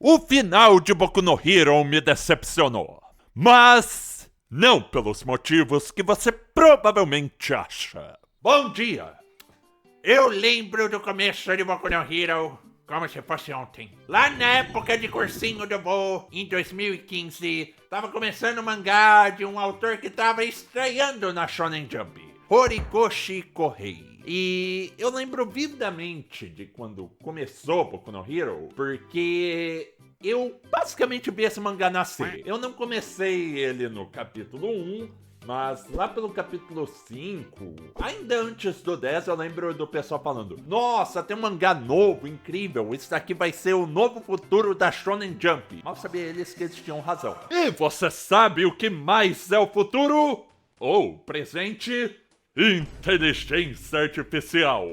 O final de Boku no Hero me decepcionou. Mas não pelos motivos que você provavelmente acha. Bom dia! Eu lembro do começo de Boku no Hero como se fosse ontem. Lá na época de cursinho do voo, em 2015, tava começando o mangá de um autor que tava estreando na Shonen Jump, Horikoshi Kohei. E eu lembro vividamente de quando começou Boku no Hero, porque eu basicamente vi esse mangá nascer. Eu não comecei ele no capítulo 1, mas lá pelo capítulo 5, ainda antes do 10, eu lembro do pessoal falando: nossa, tem um mangá novo, incrível, isso daqui vai ser o novo futuro da Shonen Jump. Mal sabia eles que eles tinham razão. E você sabe o que mais é o futuro? Ou presente? Inteligência Artificial.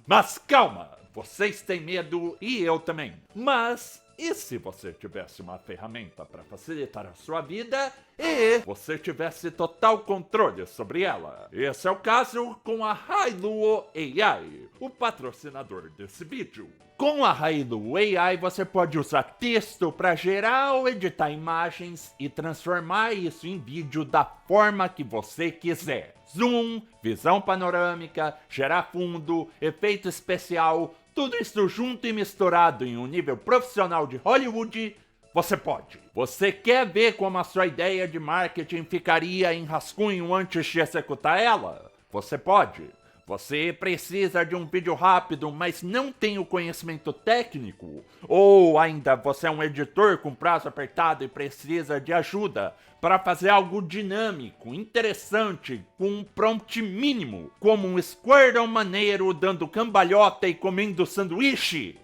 Mas calma, vocês têm medo e eu também. Mas e se você tivesse uma ferramenta para facilitar a sua vida e você tivesse total controle sobre ela? Esse é o caso com a Hailuo AI, o patrocinador desse vídeo. Com a Hailuo AI você pode usar texto para gerar ou editar imagens e transformar isso em vídeo da forma que você quiser. Zoom, visão panorâmica, gerar fundo, efeito especial, tudo isso junto e misturado em um nível profissional de Hollywood, você pode. Você quer ver como a sua ideia de marketing ficaria em rascunho antes de executar ela? Você pode. Você precisa de um vídeo rápido, mas não tem o conhecimento técnico? Ou ainda você é um editor com prazo apertado e precisa de ajuda para fazer algo dinâmico, interessante, com um prompt mínimo, como um Squirtle maneiro dando cambalhota e comendo sanduíche?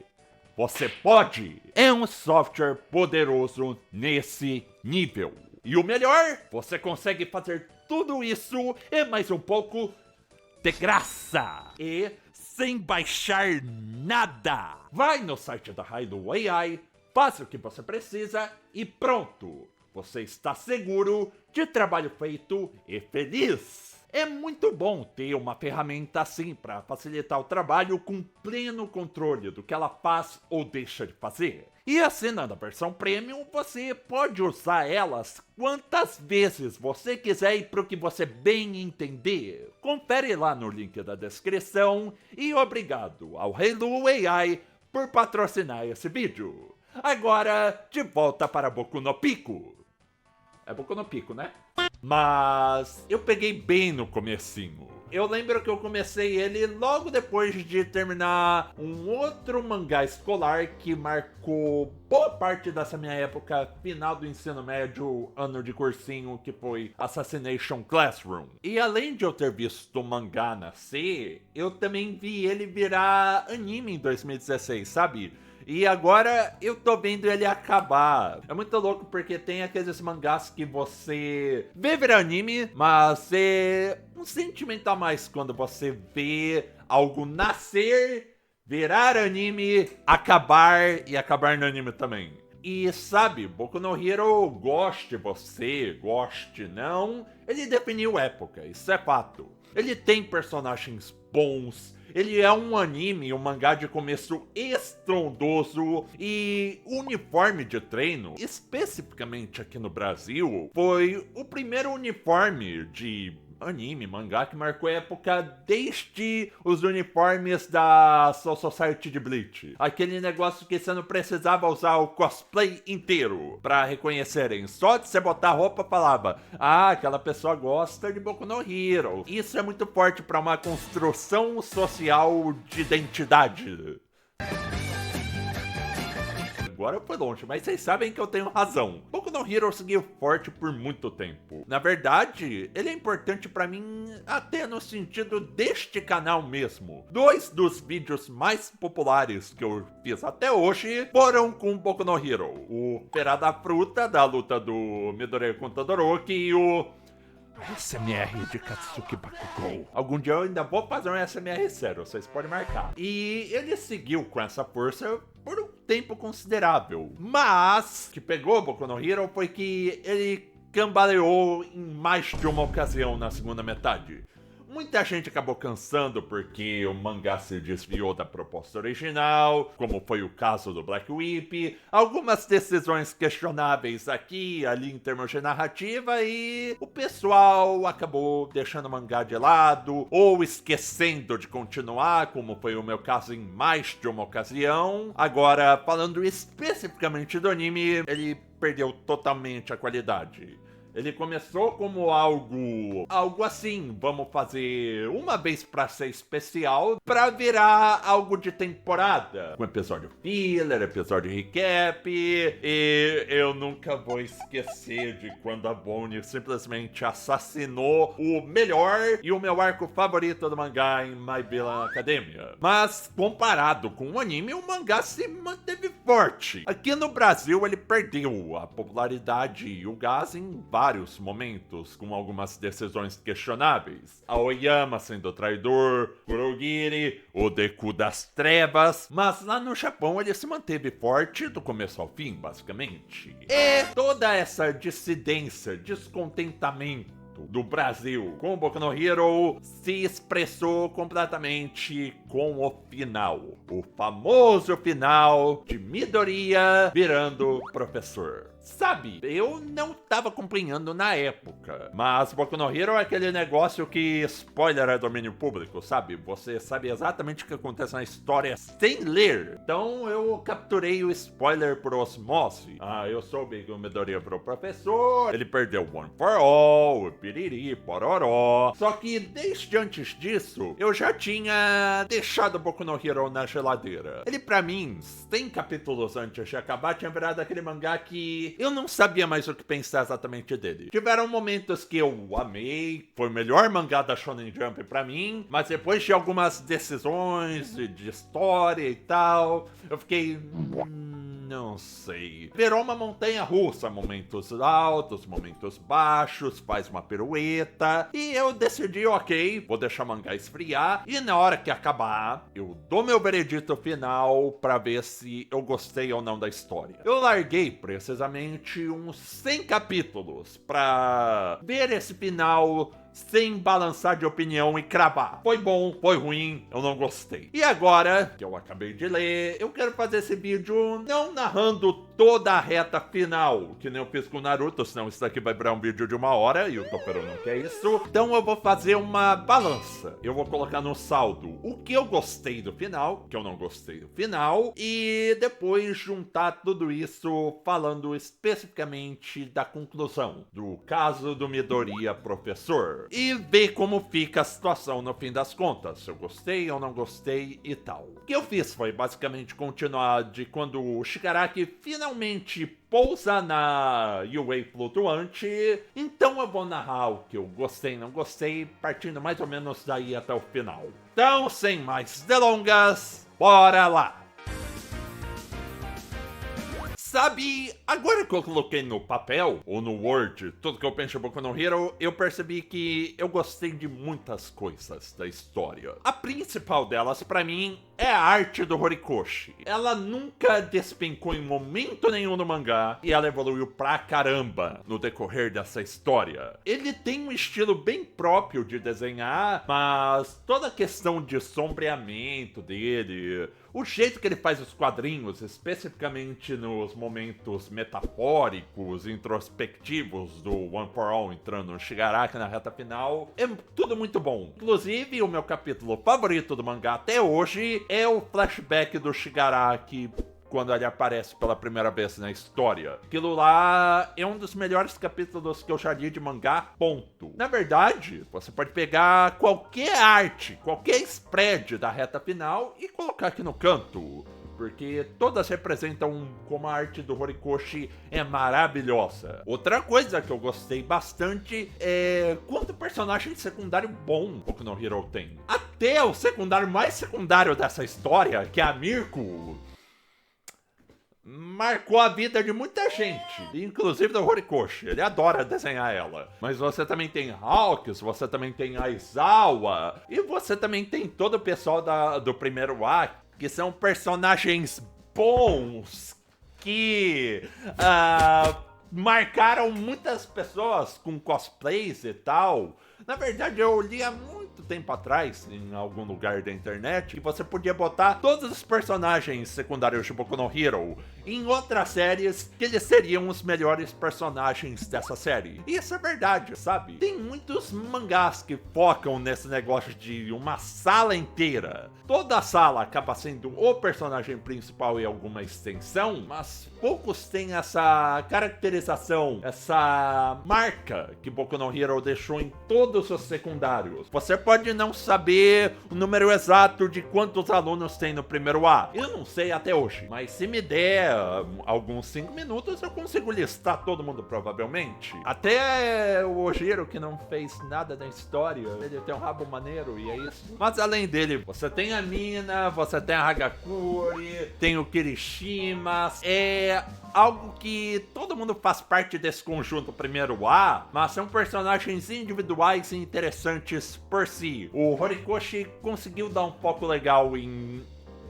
Você pode! É um software poderoso nesse nível. E o melhor, você consegue fazer tudo isso e mais um pouco de graça e sem baixar nada. Vai no site da Hailuo AI, faça o que você precisa e pronto. Você está seguro de trabalho feito e feliz. É muito bom ter uma ferramenta assim para facilitar o trabalho com pleno controle do que ela faz ou deixa de fazer. E assinando a versão Premium, você pode usar elas quantas vezes você quiser e pro que você bem entender. Confere lá no link da descrição e obrigado ao Hailuo AI por patrocinar esse vídeo. Agora, de volta para Boku no Pico. É Boku no Pico, né? Mas eu peguei bem no comecinho. Eu lembro que eu comecei ele logo depois de terminar um outro mangá escolar que marcou boa parte dessa minha época, final do ensino médio, ano de cursinho, que foi Assassination Classroom. E além de eu ter visto o mangá nascer, eu também vi ele virar anime em 2016, sabe? E agora eu tô vendo ele acabar. É muito louco porque tem aqueles mangás que você vê virar anime, mas é um sentimento a mais quando você vê algo nascer, virar anime, acabar e acabar no anime também. E sabe, Boku no Hero, goste você, goste não, ele definiu época, isso é fato. Ele tem personagens bons, ele é um anime, um mangá de começo estrondoso e o uniforme de treino, especificamente aqui no Brasil, foi o primeiro uniforme de anime, mangá que marcou a época desde os uniformes da Soul Society de Bleach. Aquele negócio que você não precisava usar o cosplay inteiro pra reconhecerem. Só de você botar a roupa falava: ah, aquela pessoa gosta de Boku no Hero. Isso é muito forte pra uma construção social de identidade. Agora foi longe, mas vocês sabem que eu tenho razão. Boku no Hero seguiu forte por muito tempo. Na verdade, ele é importante pra mim até no sentido deste canal mesmo. Dois dos vídeos mais populares que eu fiz até hoje foram com Boku no Hero. O Feira da Fruta, da luta do Midoriya com Todoroki, e o SMR de Katsuki Bakugou. Algum dia eu ainda vou fazer um SMR sério, vocês podem marcar. E ele seguiu com essa força por um tempo considerável. Mas o que pegou Boku no Hero foi que ele cambaleou em mais de uma ocasião na segunda metade. Muita gente acabou cansando porque o mangá se desviou da proposta original, como foi o caso do Black Whip, algumas decisões questionáveis aqui e ali em termos de narrativa, e o pessoal acabou deixando o mangá de lado ou esquecendo de continuar, como foi o meu caso em mais de uma ocasião. Agora, falando especificamente do anime, ele perdeu totalmente a qualidade. Ele começou como algo assim, vamos fazer uma vez pra ser especial, pra virar algo de temporada. Com episódio filler, episódio recap, e eu nunca vou esquecer de quando a Bonnie simplesmente assassinou o melhor e o meu arco favorito do mangá em My Villain Academia. Mas, comparado com o anime, o mangá se manteve forte. Aqui no Brasil, ele perdeu a popularidade e o gás em vários momentos, com algumas decisões questionáveis. Aoyama sendo traidor, Kurogiri, o Deku das Trevas, mas lá no Japão ele se manteve forte do começo ao fim, basicamente. E toda essa dissidência, descontentamento do Brasil com Boku no Hero se expressou completamente com o final. O famoso final de Midoriya virando professor. Sabe, eu não tava acompanhando na época, mas Boku no Hero é aquele negócio que spoiler é domínio público, sabe? Você sabe exatamente o que acontece na história sem ler. Então eu capturei o spoiler por osmose. Eu soube que o Midoriya virou professor, ele perdeu One for All, o piriri, pororó. Só que desde antes disso, eu já tinha deixado Boku no Hero na geladeira. Ele pra mim, 100 capítulos antes de acabar, tinha virado aquele mangá que eu não sabia mais o que pensar exatamente dele. Tiveram momentos que eu amei, foi o melhor mangá da Shonen Jump pra mim, mas depois de algumas decisões de história e tal, eu fiquei... não sei. Virou uma montanha russa, momentos altos, momentos baixos, faz uma pirueta. E eu decidi, ok, vou deixar o mangá esfriar. E na hora que acabar, eu dou meu veredito final pra ver se eu gostei ou não da história. Eu larguei precisamente uns 100 capítulos pra ver esse final sem balançar de opinião e cravar. Foi bom, foi ruim, eu não gostei. E agora, que eu acabei de ler, eu quero fazer esse vídeo não narrando toda a reta final, que nem eu fiz com o Naruto, senão isso daqui vai virar um vídeo de 1 hora e o Topero não quer isso. Então eu vou fazer uma balança. Eu vou colocar no saldo o que eu gostei do final, o que eu não gostei do final, e depois juntar tudo isso falando especificamente da conclusão do caso do Midoriya professor. E ver como fica a situação no fim das contas, se eu gostei ou não gostei e tal. O que eu fiz foi basicamente continuar de quando o Shigaraki finalmente pousa na UA flutuante, então eu vou narrar o que eu gostei e não gostei, partindo mais ou menos daí até o final. Então, sem mais delongas, bora lá! Sabe, agora que eu coloquei no papel, ou no Word, tudo que eu penso em Boku no Hero, eu percebi que eu gostei de muitas coisas da história. A principal delas, pra mim, é a arte do Horikoshi. Ela nunca despencou em momento nenhum no mangá, e ela evoluiu pra caramba no decorrer dessa história. Ele tem um estilo bem próprio de desenhar, mas toda a questão de sombreamento dele, o jeito que ele faz os quadrinhos, especificamente nos momentos metafóricos, introspectivos do One for All entrando no Shigaraki na reta final, é tudo muito bom. Inclusive, o meu capítulo favorito do mangá até hoje é o flashback do Shigaraki quando ele aparece pela primeira vez na história. Aquilo lá é um dos melhores capítulos que eu já li de mangá, ponto. Na verdade, você pode pegar qualquer arte, qualquer spread da reta final e colocar aqui no canto, porque todas representam como a arte do Horikoshi é maravilhosa. Outra coisa que eu gostei bastante é quanto personagem secundário bom Boku no Hero tem. Até o secundário mais secundário dessa história, que é a Mirko, marcou a vida de muita gente, inclusive do Horikoshi. Ele adora desenhar ela. Mas você também tem Hawks, você também tem Aizawa, e você também tem todo o pessoal do primeiro ato, que são personagens bons, que marcaram muitas pessoas com cosplays e tal. Na verdade, eu li há muito tempo atrás, em algum lugar da internet, que você podia botar todos os personagens secundários de Boku no Hero em outras séries, que eles seriam os melhores personagens dessa série. E isso é verdade, sabe? Tem muitos mangás que focam nesse negócio de uma sala inteira. Toda a sala acaba sendo o personagem principal e alguma extensão, mas poucos têm essa caracterização, essa marca que Boku no Hero deixou em todos os secundários. Você pode não saber o número exato de quantos alunos tem no primeiro A. Eu não sei até hoje, mas se me der alguns 5 minutos, eu consigo listar todo mundo provavelmente. Até o Ojiro, que não fez nada na história, ele tem um rabo maneiro e é isso. Mas além dele, você tem a Mina, você tem a Hagakure, tem o Kirishima. É algo que todo mundo faz parte desse conjunto primeiro A, mas são personagens individuais e interessantes por si. O Horikoshi conseguiu dar um foco legal em...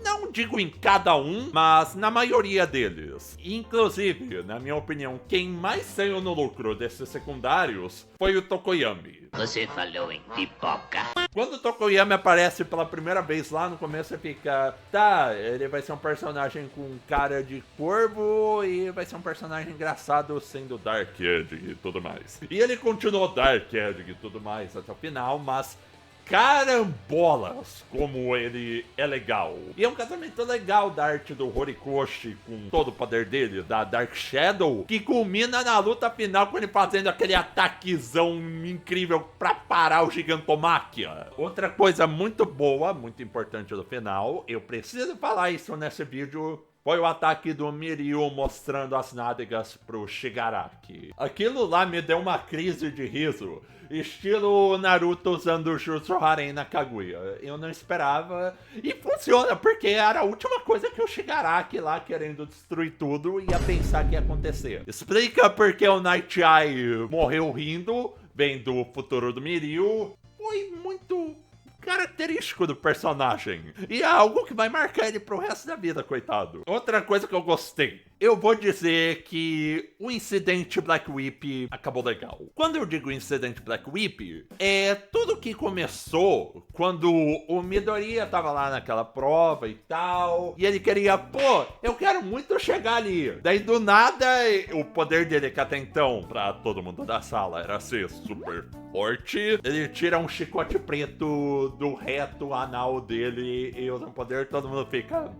não digo em cada um, mas na maioria deles. Inclusive, na minha opinião, quem mais saiu no lucro desses secundários foi o Tokoyami. Você falou em pipoca. Quando o Tokoyami aparece pela primeira vez lá no começo, você fica... tá, ele vai ser um personagem com cara de corvo e vai ser um personagem engraçado sendo Dark Edge e tudo mais. E ele continuou Dark Edge e tudo mais até o final, mas... carambolas, como ele é legal. E é um casamento legal da arte do Horikoshi com todo o poder dele, da Dark Shadow, que culmina na luta final com ele fazendo aquele ataquezão incrível pra parar o Gigantomachia. Outra coisa muito boa, muito importante do final, eu preciso falar isso nesse vídeo, foi o ataque do Miryu mostrando as nádegas pro Shigaraki. Aquilo lá me deu uma crise de riso, estilo Naruto usando o Jutsu Haren na Kaguya. Eu não esperava, e funciona, porque era a última coisa que o Shigaraki lá, querendo destruir tudo, ia pensar que ia acontecer. Explica porque o Night Eye morreu rindo, vendo o futuro do Miryu. Foi muito... característico do personagem. E é algo que vai marcar ele pro resto da vida, coitado. Outra coisa que eu gostei. Eu vou dizer que o incidente Black Whip acabou legal. Quando eu digo incidente Black Whip, é tudo que começou quando o Midoriya tava lá naquela prova e tal, e ele queria, pô, eu quero muito chegar ali. Daí do nada, o poder dele, que até então, pra todo mundo da sala, era ser super forte, ele tira um chicote preto do reto anal dele e usa um poder, todo mundo fica...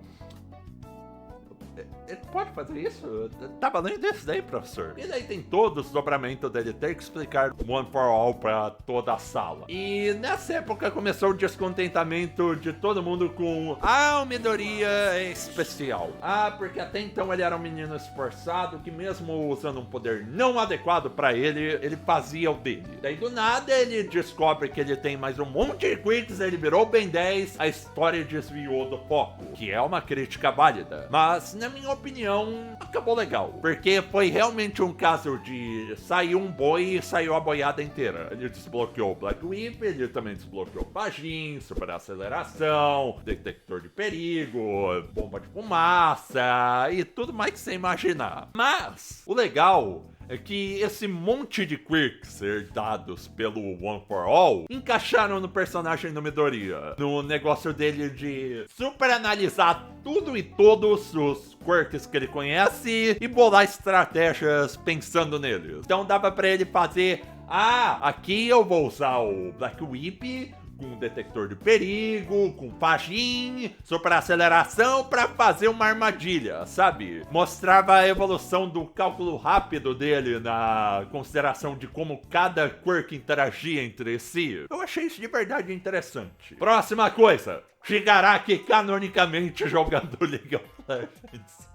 ele pode fazer isso? Tá valendo isso daí, professor? E daí tem todo o desdobramento dele ter que explicar One for All pra toda a sala. E nessa época começou o descontentamento de todo mundo com o Midoriya é especial. Porque até então ele era um menino esforçado que mesmo usando um poder não adequado pra ele, ele fazia o dele. Daí do nada ele descobre que ele tem mais um monte de quirks, ele virou Ben 10, a história desviou do foco, que é uma crítica válida. Mas na minha opinião, acabou legal. Porque foi realmente um caso de saiu um boi e saiu a boiada inteira. Ele desbloqueou o Black Whip, ele também desbloqueou Fajin, super aceleração, detector de perigo, bomba de fumaça e tudo mais que você imaginar. Mas, o legal é que esse monte de quirks herdados pelo One for All encaixaram no personagem do Midoriya, no negócio dele de super analisar tudo e todos os quirks que ele conhece e bolar estratégias pensando neles. Então dava pra ele fazer, aqui eu vou usar o Black Whip com detector de perigo, com Fajin, super aceleração pra fazer uma armadilha, sabe? Mostrava a evolução do cálculo rápido dele na consideração de como cada quirk interagia entre si. Eu achei isso de verdade interessante. Próxima coisa, Shigaraki canonicamente jogando League of Legends.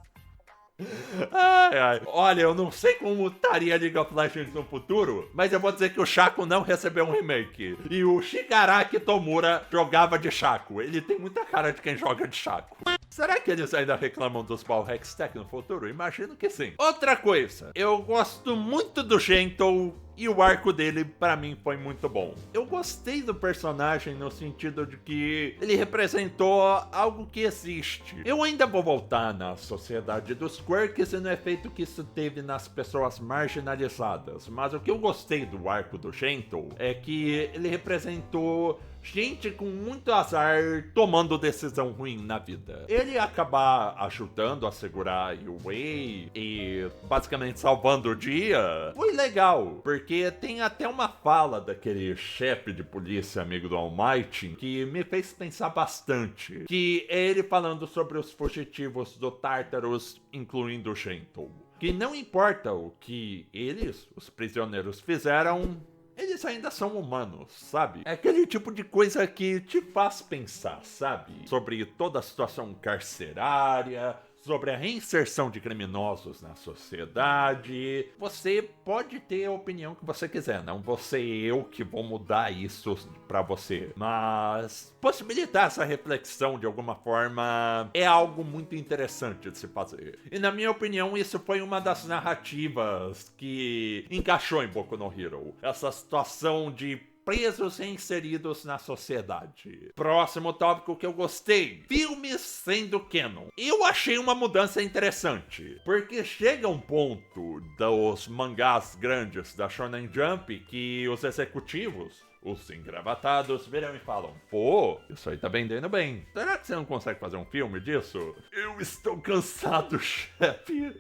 Olha, eu não sei como estaria League of Legends no futuro, mas eu vou dizer que o Shaco não recebeu um remake. E o Shigaraki Tomura jogava de Shaco. Ele tem muita cara de quem joga de Shaco. Será que eles ainda reclamam dos Ball Hextech no futuro? Imagino que sim. Outra coisa, eu gosto muito do Gentle e o arco dele, pra mim, foi muito bom. Eu gostei do personagem no sentido de que ele representou algo que existe. Eu ainda vou voltar na sociedade dos quirks e no efeito que isso teve nas pessoas marginalizadas. Mas o que eu gostei do arco do Gentle é que ele representou gente com muito azar tomando decisão ruim na vida. Ele acabar ajudando a segurar a Wei e basicamente salvando o dia foi legal, porque tem até uma fala daquele chefe de polícia amigo do All Might que me fez pensar bastante, que é ele falando sobre os fugitivos do Tartarus, incluindo o Gentle. Que não importa o que eles, os prisioneiros, fizeram, eles ainda são humanos, sabe? É aquele tipo de coisa que te faz pensar, sabe? Sobre toda a situação carcerária, sobre a reinserção de criminosos na sociedade. Você pode ter a opinião que você quiser, não vou ser eu que vou mudar isso pra você. Mas possibilitar essa reflexão de alguma forma é algo muito interessante de se fazer. E na minha opinião, isso foi uma das narrativas que encaixou em Boku no Hero. Essa situação de presos reinseridos na sociedade. Próximo tópico que eu gostei: filmes sendo canon. Eu achei uma mudança interessante, porque chega um ponto dos mangás grandes da Shonen Jump que os executivos, os engravatados, viram e falam: pô, isso aí tá vendendo bem. Será que você não consegue fazer um filme disso? Eu estou cansado, chefe.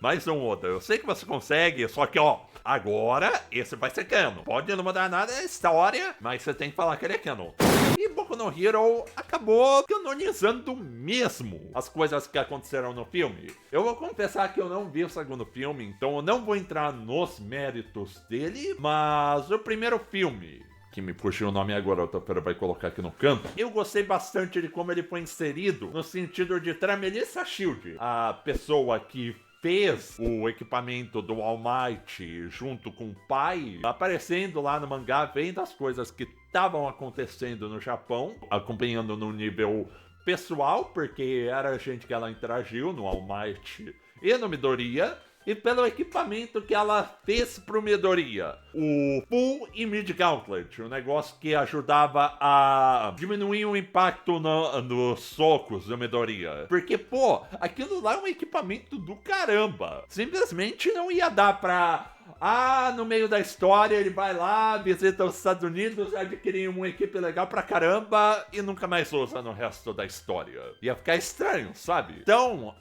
Mais um outro. Eu sei que você consegue, só que ó, agora esse vai ser canon. Pode não mudar nada a história, mas você tem que falar que ele é canon. E Boku no Hero acabou canonizando mesmo as coisas que aconteceram no filme. Eu vou confessar que eu não vi o segundo filme, então eu não vou entrar nos méritos dele, mas o primeiro filme, que me puxou o nome agora, o Topera vai colocar aqui no canto, eu gostei bastante de como ele foi inserido, no sentido de Melissa Shield, a pessoa que fez o equipamento do All Might junto com o pai, aparecendo lá no mangá, vendo as coisas que estavam acontecendo no Japão, acompanhando no nível pessoal, porque era gente que ela interagiu no All Might e no Midoriya, e pelo equipamento que ela fez pro Midoriya, o Full e Mid Gauntlet, um negócio que ajudava a diminuir o impacto nos socos do Midoriya. Porque, pô, aquilo lá é um equipamento do caramba. Simplesmente não ia dar pra... no meio da história ele vai lá, visita os Estados Unidos, adquirir uma equipe legal pra caramba e nunca mais usa no resto da história. Ia ficar estranho, sabe? Então,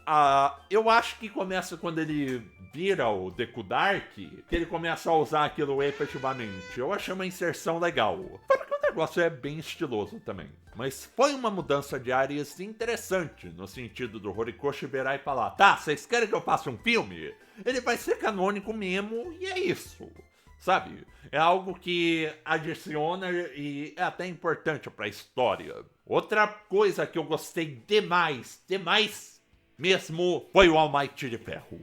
eu acho que começa quando ele vira o Deku Dark, que ele começa a usar aquilo efetivamente. Eu achei uma inserção legal. Fora que o negócio é bem estiloso também. Mas foi uma mudança de áreas interessante, no sentido do Horikoshi virar e falar: tá, vocês querem que eu faça um filme? Ele vai ser canônico mesmo, e é isso. Sabe? É algo que adiciona e é até importante pra história. Outra coisa que eu gostei demais mesmo, foi o All Might de Ferro.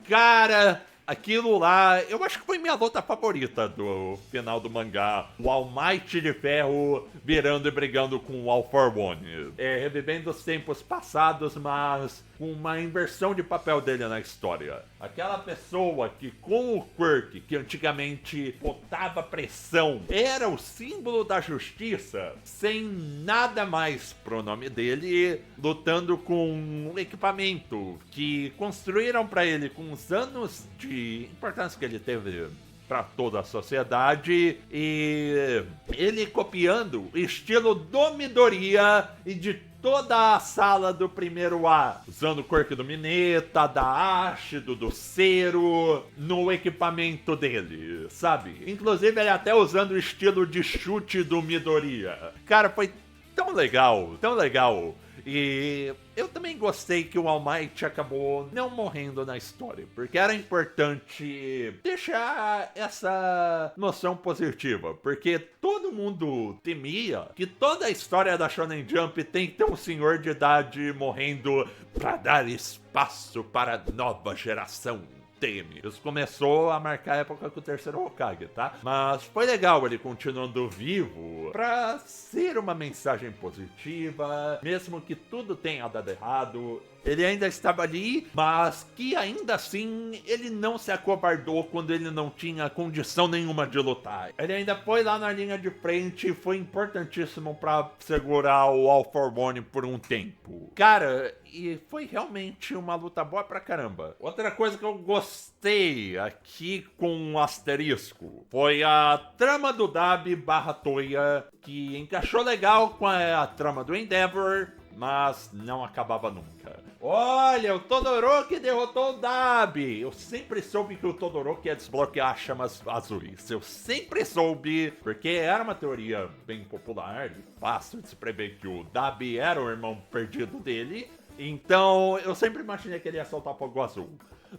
Cara, aquilo lá, eu acho que foi minha luta favorita do final do mangá. O All Might de Ferro virando e brigando com o All for One. Revivendo os tempos passados, mas com uma inversão de papel dele na história. Aquela pessoa que, com o quirk, que antigamente botava pressão, era o símbolo da justiça, sem nada mais pro nome dele, lutando com um equipamento que construíram pra ele com os anos de importância que ele teve para toda a sociedade, e ele copiando o estilo do Midoriya e de toda a sala do primeiro A, usando o quirk do Mineta, da Ashido, do Cero, no equipamento dele, sabe? Inclusive ele até usando o estilo de chute do Midoriya. Cara, foi tão legal, tão legal. E eu também gostei que o All Might acabou não morrendo na história, porque era importante deixar essa noção positiva, porque todo mundo temia que toda a história da Shonen Jump tem que ter um senhor de idade morrendo pra dar espaço para a nova geração. teme. Isso começou a marcar a época com o terceiro Hokage, tá? Mas foi legal ele continuando vivo pra ser uma mensagem positiva, mesmo que tudo tenha dado errado. Ele ainda estava ali, mas que ainda assim ele não se acovardou quando ele não tinha condição nenhuma de lutar. Ele ainda foi lá na linha de frente e foi importantíssimo pra segurar o All For One por um tempo. Cara, e foi realmente uma luta boa pra caramba. Outra coisa que eu gostei aqui com um asterisco foi a trama do Dabi barra Toya, que encaixou legal com a trama do Endeavor, mas não acabava nunca. Olha, o Todoroki derrotou o Dabi. Eu sempre soube que o Todoroki ia desbloquear chamas azuis. Eu sempre soube, porque era uma teoria bem popular, fácil de se prever que o Dabi era o irmão perdido dele. Então, eu sempre imaginei que ele ia soltar fogo azul.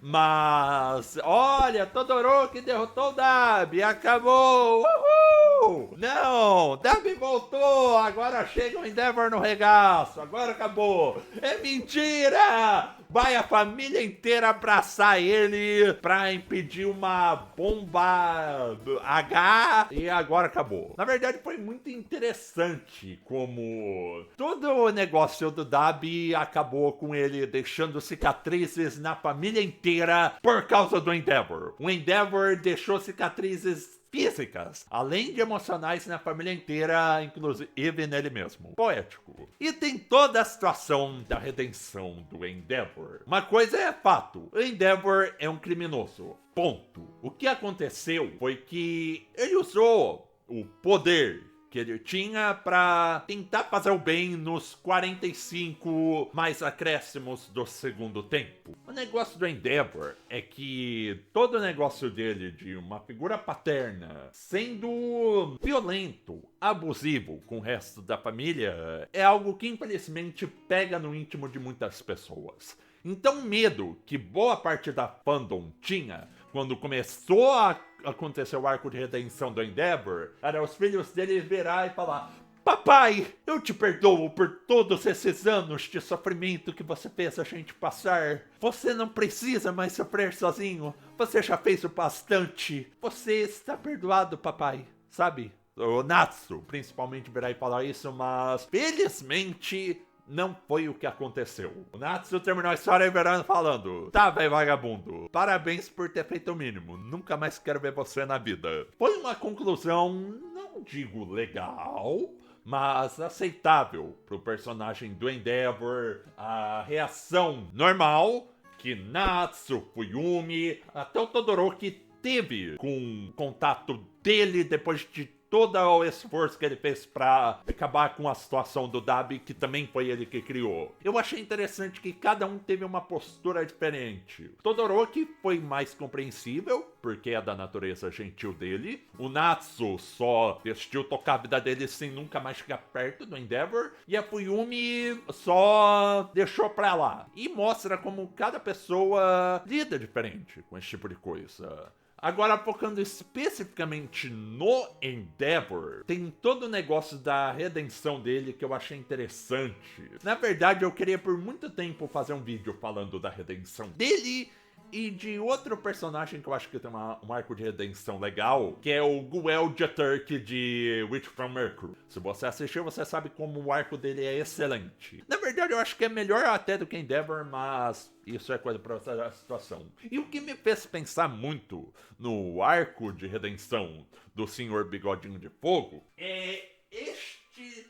Mas, olha, Todoroki derrotou o Dabi, acabou! Uhul! Não, Dabi voltou, agora chega o Endeavor no regaço, agora acabou! É mentira! Vai a família inteira abraçar ele pra impedir uma bomba H e agora acabou. Na verdade, foi muito interessante como todo o negócio do Dabi acabou com ele deixando cicatrizes na família inteira por causa do Endeavor. O Endeavor deixou cicatrizes físicas, além de emocionais na família inteira, inclusive nele mesmo. Poético. E tem toda a situação da redenção do Endeavor. Uma coisa é fato, o Endeavor é um criminoso. Ponto. O que aconteceu foi que ele usou o poder que ele tinha pra tentar fazer o bem nos 45 mais acréscimos do segundo tempo. O negócio do Endeavor é que todo o negócio dele de uma figura paterna sendo violento, abusivo com o resto da família é algo que infelizmente pega no íntimo de muitas pessoas. Então o medo que boa parte da fandom tinha quando começou a acontecer o arco de redenção do Endeavor, era os filhos dele virar e falar: papai, eu te perdoo por todos esses anos de sofrimento que você fez a gente passar. Você não precisa mais sofrer sozinho. Você já fez o bastante. Você está perdoado, papai. Sabe? O Natsu, principalmente, virar e falar isso, mas felizmente não foi o que aconteceu. O Natsu terminou a história virando falando: tá, velho vagabundo, parabéns por ter feito o mínimo, nunca mais quero ver você na vida. Foi uma conclusão, não digo legal, mas aceitável pro personagem do Endeavor. A reação normal que Natsu, Fuyumi, até o Todoroki teve com o contato dele depois de todo o esforço que ele fez pra acabar com a situação do Dabi, que também foi ele que criou. Eu achei interessante que cada um teve uma postura diferente. Todoroki foi mais compreensível, porque é da natureza gentil dele. O Natsu só vestiu tocar a vida dele sem nunca mais chegar perto do Endeavor. E a Fuyumi só deixou pra lá. E mostra como cada pessoa lida diferente com esse tipo de coisa. Agora, focando especificamente no Endeavor, tem todo o negócio da redenção dele que eu achei interessante. Na verdade, eu queria por muito tempo fazer um vídeo falando da redenção dele e de outro personagem que eu acho que tem um arco de redenção legal, que é o Guel Jeturk de Witch from Mercury. Se você assistiu, você sabe como o arco dele é excelente. Na verdade, eu acho que é melhor até do que Endeavor, mas isso é coisa pra outra situação. E o que me fez pensar muito no arco de redenção do Senhor Bigodinho de Fogo é este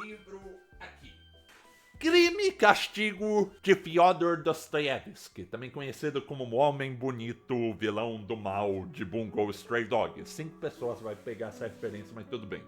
livro aqui. Crime e Castigo de Fyodor Dostoiévski, também conhecido como o Homem Bonito, Vilão do Mal de Bungo Stray Dogs. 5 pessoas vai pegar essa referência, mas tudo bem.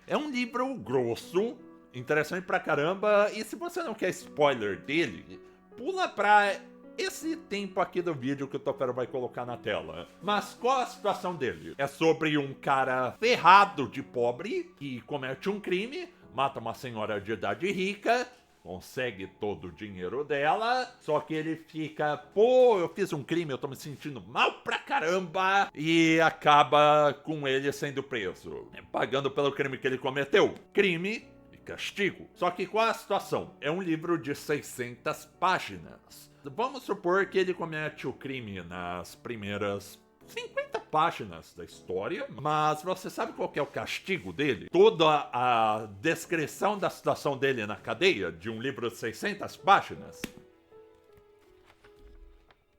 É um livro grosso, interessante pra caramba, e se você não quer spoiler dele, pula pra esse tempo aqui do vídeo que o Tofero vai colocar na tela. Mas qual a situação dele? É sobre um cara ferrado de pobre que comete um crime, mata uma senhora de idade rica, consegue todo o dinheiro dela, só que ele fica: pô, eu fiz um crime, eu tô me sentindo mal pra caramba, e acaba com ele sendo preso, pagando pelo crime que ele cometeu. Crime e castigo. Só que qual é a situação? É um livro de 600 páginas. vamos supor que ele comete o crime nas primeiras 50 páginas da história, mas você sabe qual que é o castigo dele? Toda a descrição da situação dele na cadeia, de um livro de 600 páginas.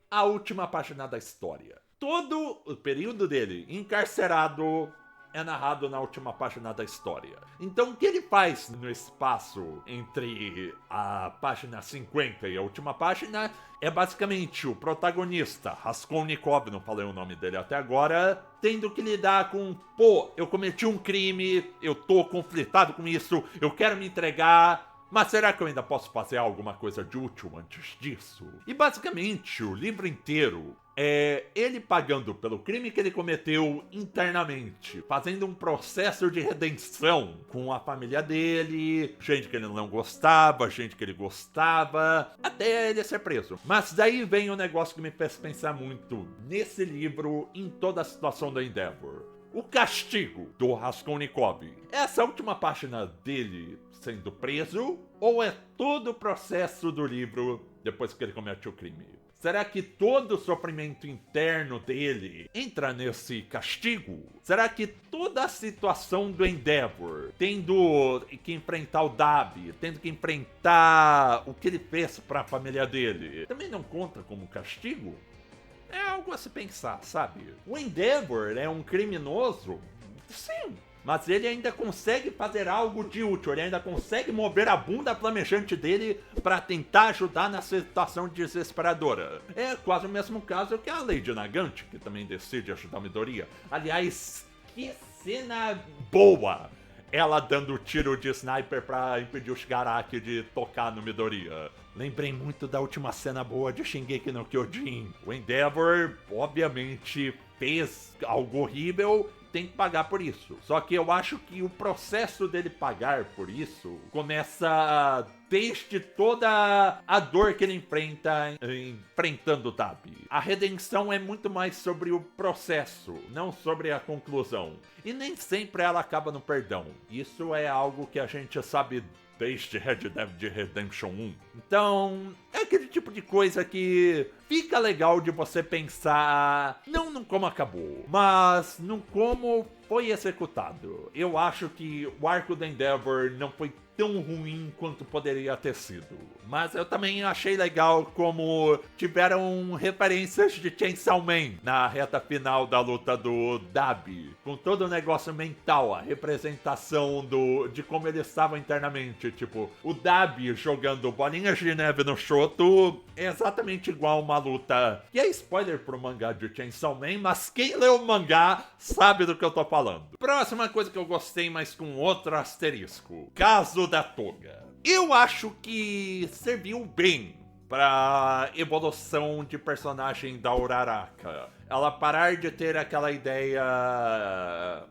A última página da história. Todo o período dele encarcerado é narrado na última página da história. Então o que ele faz no espaço entre a página 50 e a última página é basicamente o protagonista, Raskolnikov, não falei o nome dele até agora, tendo que lidar com, pô, eu cometi um crime, eu tô conflitado com isso, eu quero me entregar, mas será que eu ainda posso fazer alguma coisa de útil antes disso? E basicamente o livro inteiro é ele pagando pelo crime que ele cometeu internamente, fazendo um processo de redenção com a família dele, gente que ele não gostava, gente que ele gostava, até ele ser preso. Mas daí vem um negócio que me fez pensar muito nesse livro, em toda a situação da Endeavor. O castigo do Raskolnikov. Essa última página dele sendo preso, ou é todo o processo do livro depois que ele comete o crime? Será que todo o sofrimento interno dele entra nesse castigo? Será que toda a situação do Endeavor, tendo que enfrentar o Dabi, tendo que enfrentar o que ele fez para a família dele, também não conta como castigo? É algo a se pensar, sabe? O Endeavor é um criminoso? Sim. Mas ele ainda consegue fazer algo de útil, ele ainda consegue mover a bunda flamejante dele pra tentar ajudar na situação desesperadora. É quase o mesmo caso que a Lady Nagant, que também decide ajudar a Midoriya. Aliás, que cena boa! Ela dando tiro de sniper pra impedir o Shigaraki de tocar no Midoriya. Lembrei muito da última cena boa de Shingeki no Kyojin. O Endeavor, obviamente, fez algo horrível, tem que pagar por isso. Só que eu acho que o processo dele pagar por isso começa desde toda a dor que ele enfrenta enfrentando o Dabi. A redenção é muito mais sobre o processo, não sobre a conclusão. E nem sempre ela acaba no perdão. Isso é algo que a gente sabe desde Red Dead Redemption 1. Então, é aquele tipo de coisa que fica legal de você pensar, não no como acabou, mas no como foi executado. Eu acho que o arco da Endeavor não foi tão ruim quanto poderia ter sido. Mas eu também achei legal como tiveram referências de Chainsaw Man na reta final da luta do Dabi. Com todo o negócio mental, a representação de como ele estava internamente. Tipo, o Dabi jogando bolinhas de neve no Shoto é exatamente igual uma luta. E é spoiler pro mangá de Chainsaw Man, mas quem leu o mangá sabe do que eu tô falando. Próxima coisa que eu gostei, mas com outro asterisco. Caso da Toga. Eu acho que serviu bem pra evolução de personagem da Uraraka. Ela parar de ter aquela ideia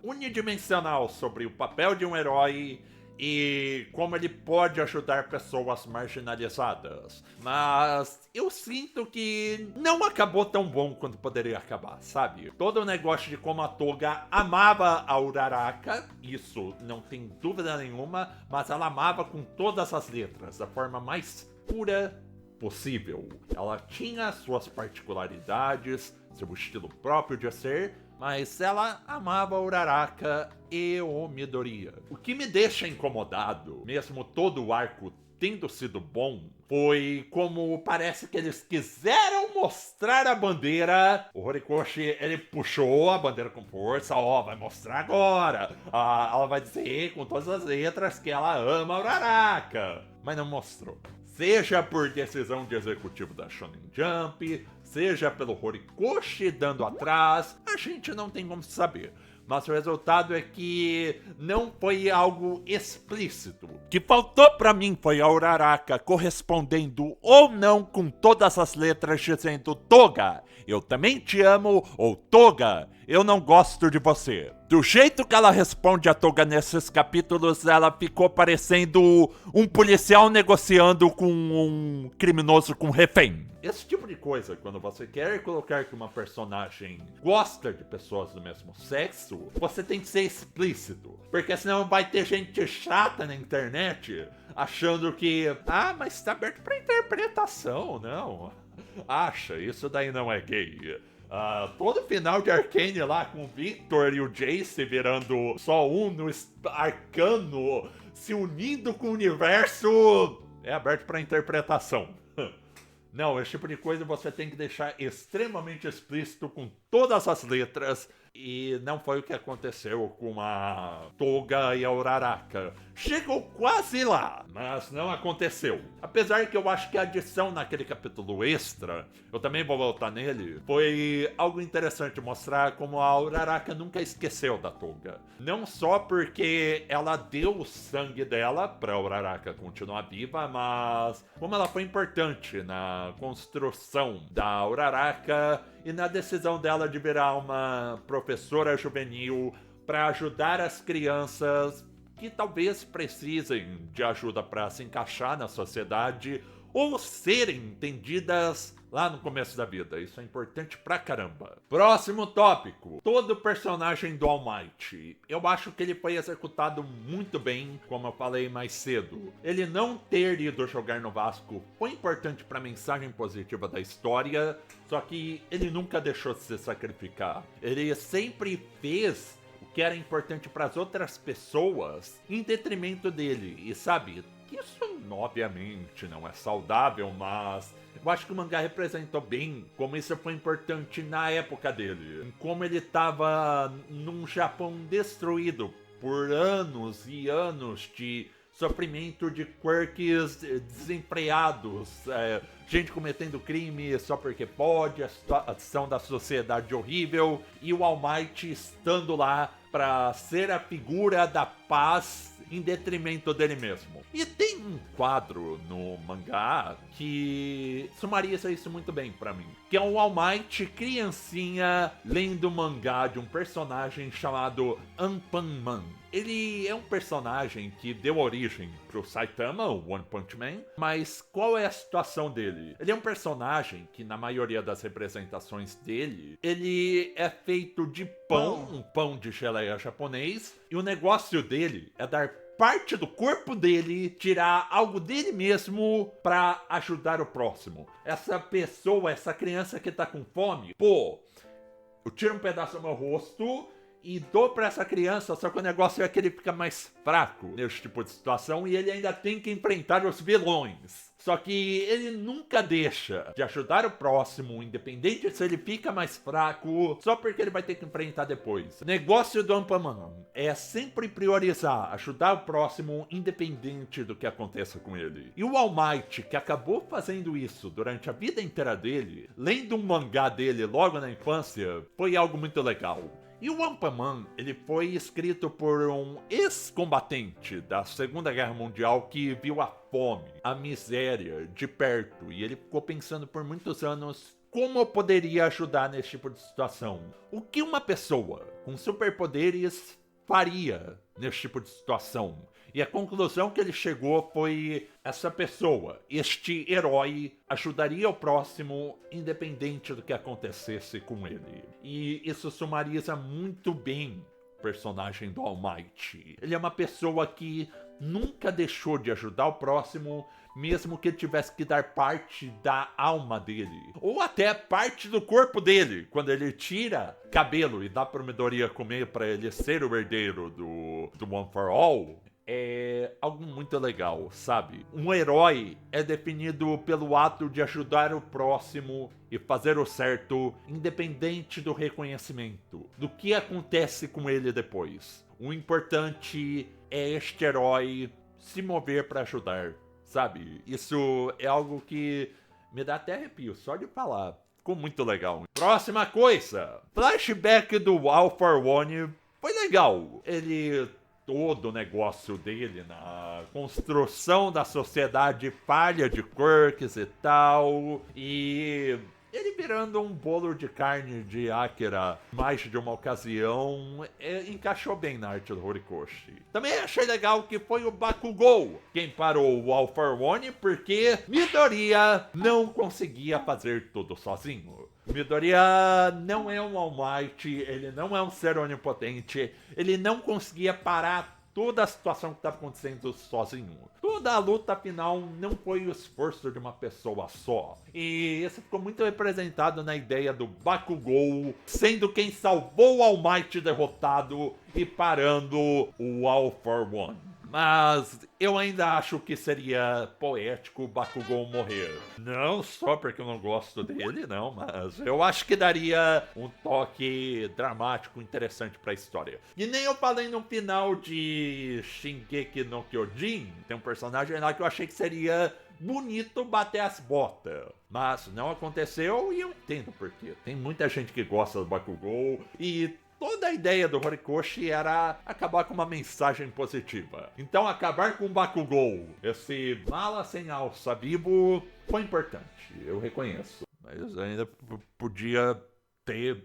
unidimensional sobre o papel de um herói e como ele pode ajudar pessoas marginalizadas. Mas eu sinto que não acabou tão bom quanto poderia acabar, sabe? Todo o negócio de como a Toga amava a Uraraka, isso não tem dúvida nenhuma, mas ela amava com todas as letras, da forma mais pura possível. Ela tinha suas particularidades, seu estilo próprio de ser, mas ela amava a Uraraka e o Midoriya. O que me deixa incomodado, mesmo todo o arco tendo sido bom, foi como parece que eles quiseram mostrar a bandeira. O Horikoshi, ele puxou a bandeira com força, vai mostrar agora. Ela vai dizer com todas as letras que ela ama a Uraraka, mas não mostrou. Seja por decisão de executivo da Shonen Jump, seja pelo Horikoshi dando atrás, a gente não tem como saber. Mas o resultado é que não foi algo explícito. O que faltou pra mim foi a Uraraka correspondendo ou não com todas as letras dizendo Toga, eu também te amo, ou Toga, eu não gosto de você. Do jeito que ela responde a Toga nesses capítulos, ela ficou parecendo um policial negociando com um criminoso com refém. Esse tipo de coisa, quando você quer colocar que uma personagem gosta de pessoas do mesmo sexo, você tem que ser explícito. Porque senão vai ter gente chata na internet achando que, mas tá aberto pra interpretação, não. Acha, isso daí não é gay. Todo final de Arcane lá com o Victor e o Jace virando só um no arcano, se unindo com o universo, é aberto pra interpretação. Não, esse tipo de coisa você tem que deixar extremamente explícito com todas as letras. E não foi o que aconteceu com a Toga e a Uraraka. Chegou quase lá, mas não aconteceu. Apesar que eu acho que a adição naquele capítulo extra, eu também vou voltar nele, foi algo interessante mostrar como a Uraraka nunca esqueceu da Toga. Não só porque ela deu o sangue dela pra Uraraka continuar viva, mas como ela foi importante na construção da Uraraka e na decisão dela de virar uma professora juvenil para ajudar as crianças que talvez precisem de ajuda para se encaixar na sociedade ou serem entendidas lá no começo da vida. Isso é importante pra caramba. Próximo tópico. Todo personagem do All Might. Eu acho que ele foi executado muito bem, como eu falei mais cedo. Ele não ter ido jogar no Vasco foi importante pra mensagem positiva da história, só que ele nunca deixou de se sacrificar. Ele sempre fez o que era importante para as outras pessoas em detrimento dele. E sabe, isso obviamente não é saudável, mas eu acho que o mangá representou bem como isso foi importante na época dele. Como ele estava num Japão destruído por anos e anos de sofrimento de quirks desenfreados, gente cometendo crime só porque pode, a situação da sociedade horrível, e o All Might estando lá para ser a figura da paz em detrimento dele mesmo. E tem um quadro no mangá que sumariza isso muito bem pra mim, que é o All Might criancinha lendo mangá de um personagem chamado Anpanman. Ele é um personagem que deu origem pro Saitama, o One Punch Man, mas qual é a situação dele? Ele é um personagem que na maioria das representações dele, ele é feito de pão, um pão de geleia japonês, e o negócio dele é dar parte do corpo dele, tirar algo dele mesmo pra ajudar o próximo. Essa pessoa, essa criança que tá com fome, pô, eu tiro um pedaço do meu rosto e dou pra essa criança, só que o negócio é que ele fica mais fraco nesse tipo de situação e ele ainda tem que enfrentar os vilões. Só que ele nunca deixa de ajudar o próximo, independente se ele fica mais fraco, só porque ele vai ter que enfrentar depois. O negócio do Anpanman é sempre priorizar, ajudar o próximo, independente do que aconteça com ele. E o All Might, que acabou fazendo isso durante a vida inteira dele, lendo um mangá dele logo na infância, foi algo muito legal. E o Anpanman, ele foi escrito por um ex-combatente da Segunda Guerra Mundial que viu a fome, a miséria de perto, e ele ficou pensando por muitos anos como eu poderia ajudar nesse tipo de situação. O que uma pessoa com superpoderes faria nesse tipo de situação? E a conclusão que ele chegou foi: essa pessoa, este herói, ajudaria o próximo independente do que acontecesse com ele. E isso sumariza muito bem o personagem do All Might. Ele é uma pessoa que nunca deixou de ajudar o próximo, mesmo que ele tivesse que dar parte da alma dele, ou até parte do corpo dele, quando ele tira cabelo e dá pro Midoriya comer para ele ser o herdeiro do One for All. É algo muito legal, sabe? Um herói é definido pelo ato de ajudar o próximo e fazer o certo, independente do reconhecimento, do que acontece com ele depois. O importante é este herói se mover para ajudar, sabe? Isso é algo que me dá até arrepio só de falar. Ficou muito legal. Próxima coisa: flashback do All for One foi legal. Todo o negócio dele na construção da sociedade falha de quirks e tal, e ele virando um bolo de carne de Akira mais de uma ocasião, encaixou bem na arte do Horikoshi. Também achei legal que foi o Bakugou quem parou o All for One, porque Midoriya não conseguia fazer tudo sozinho. Midoriya não é um All Might, ele não é um ser onipotente, ele não conseguia parar toda a situação que estava acontecendo sozinho. toda a luta final não foi o esforço de uma pessoa só. E isso ficou muito representado na ideia do Bakugou sendo quem salvou o All Might derrotado e parando o All for One. Mas eu ainda acho que seria poético o Bakugou morrer. Não só porque eu não gosto dele, não, mas eu acho que daria um toque dramático interessante pra história. E nem eu falei no final de Shingeki no Kyojin, tem um personagem lá que eu achei que seria bonito bater as botas. Mas não aconteceu e eu entendo por quê. Tem muita gente que gosta do Bakugou e toda a ideia do Horikoshi era acabar com uma mensagem positiva. Então acabar com o Bakugou, esse mala sem alça vivo, foi importante, eu reconheço. Mas ainda podia ter...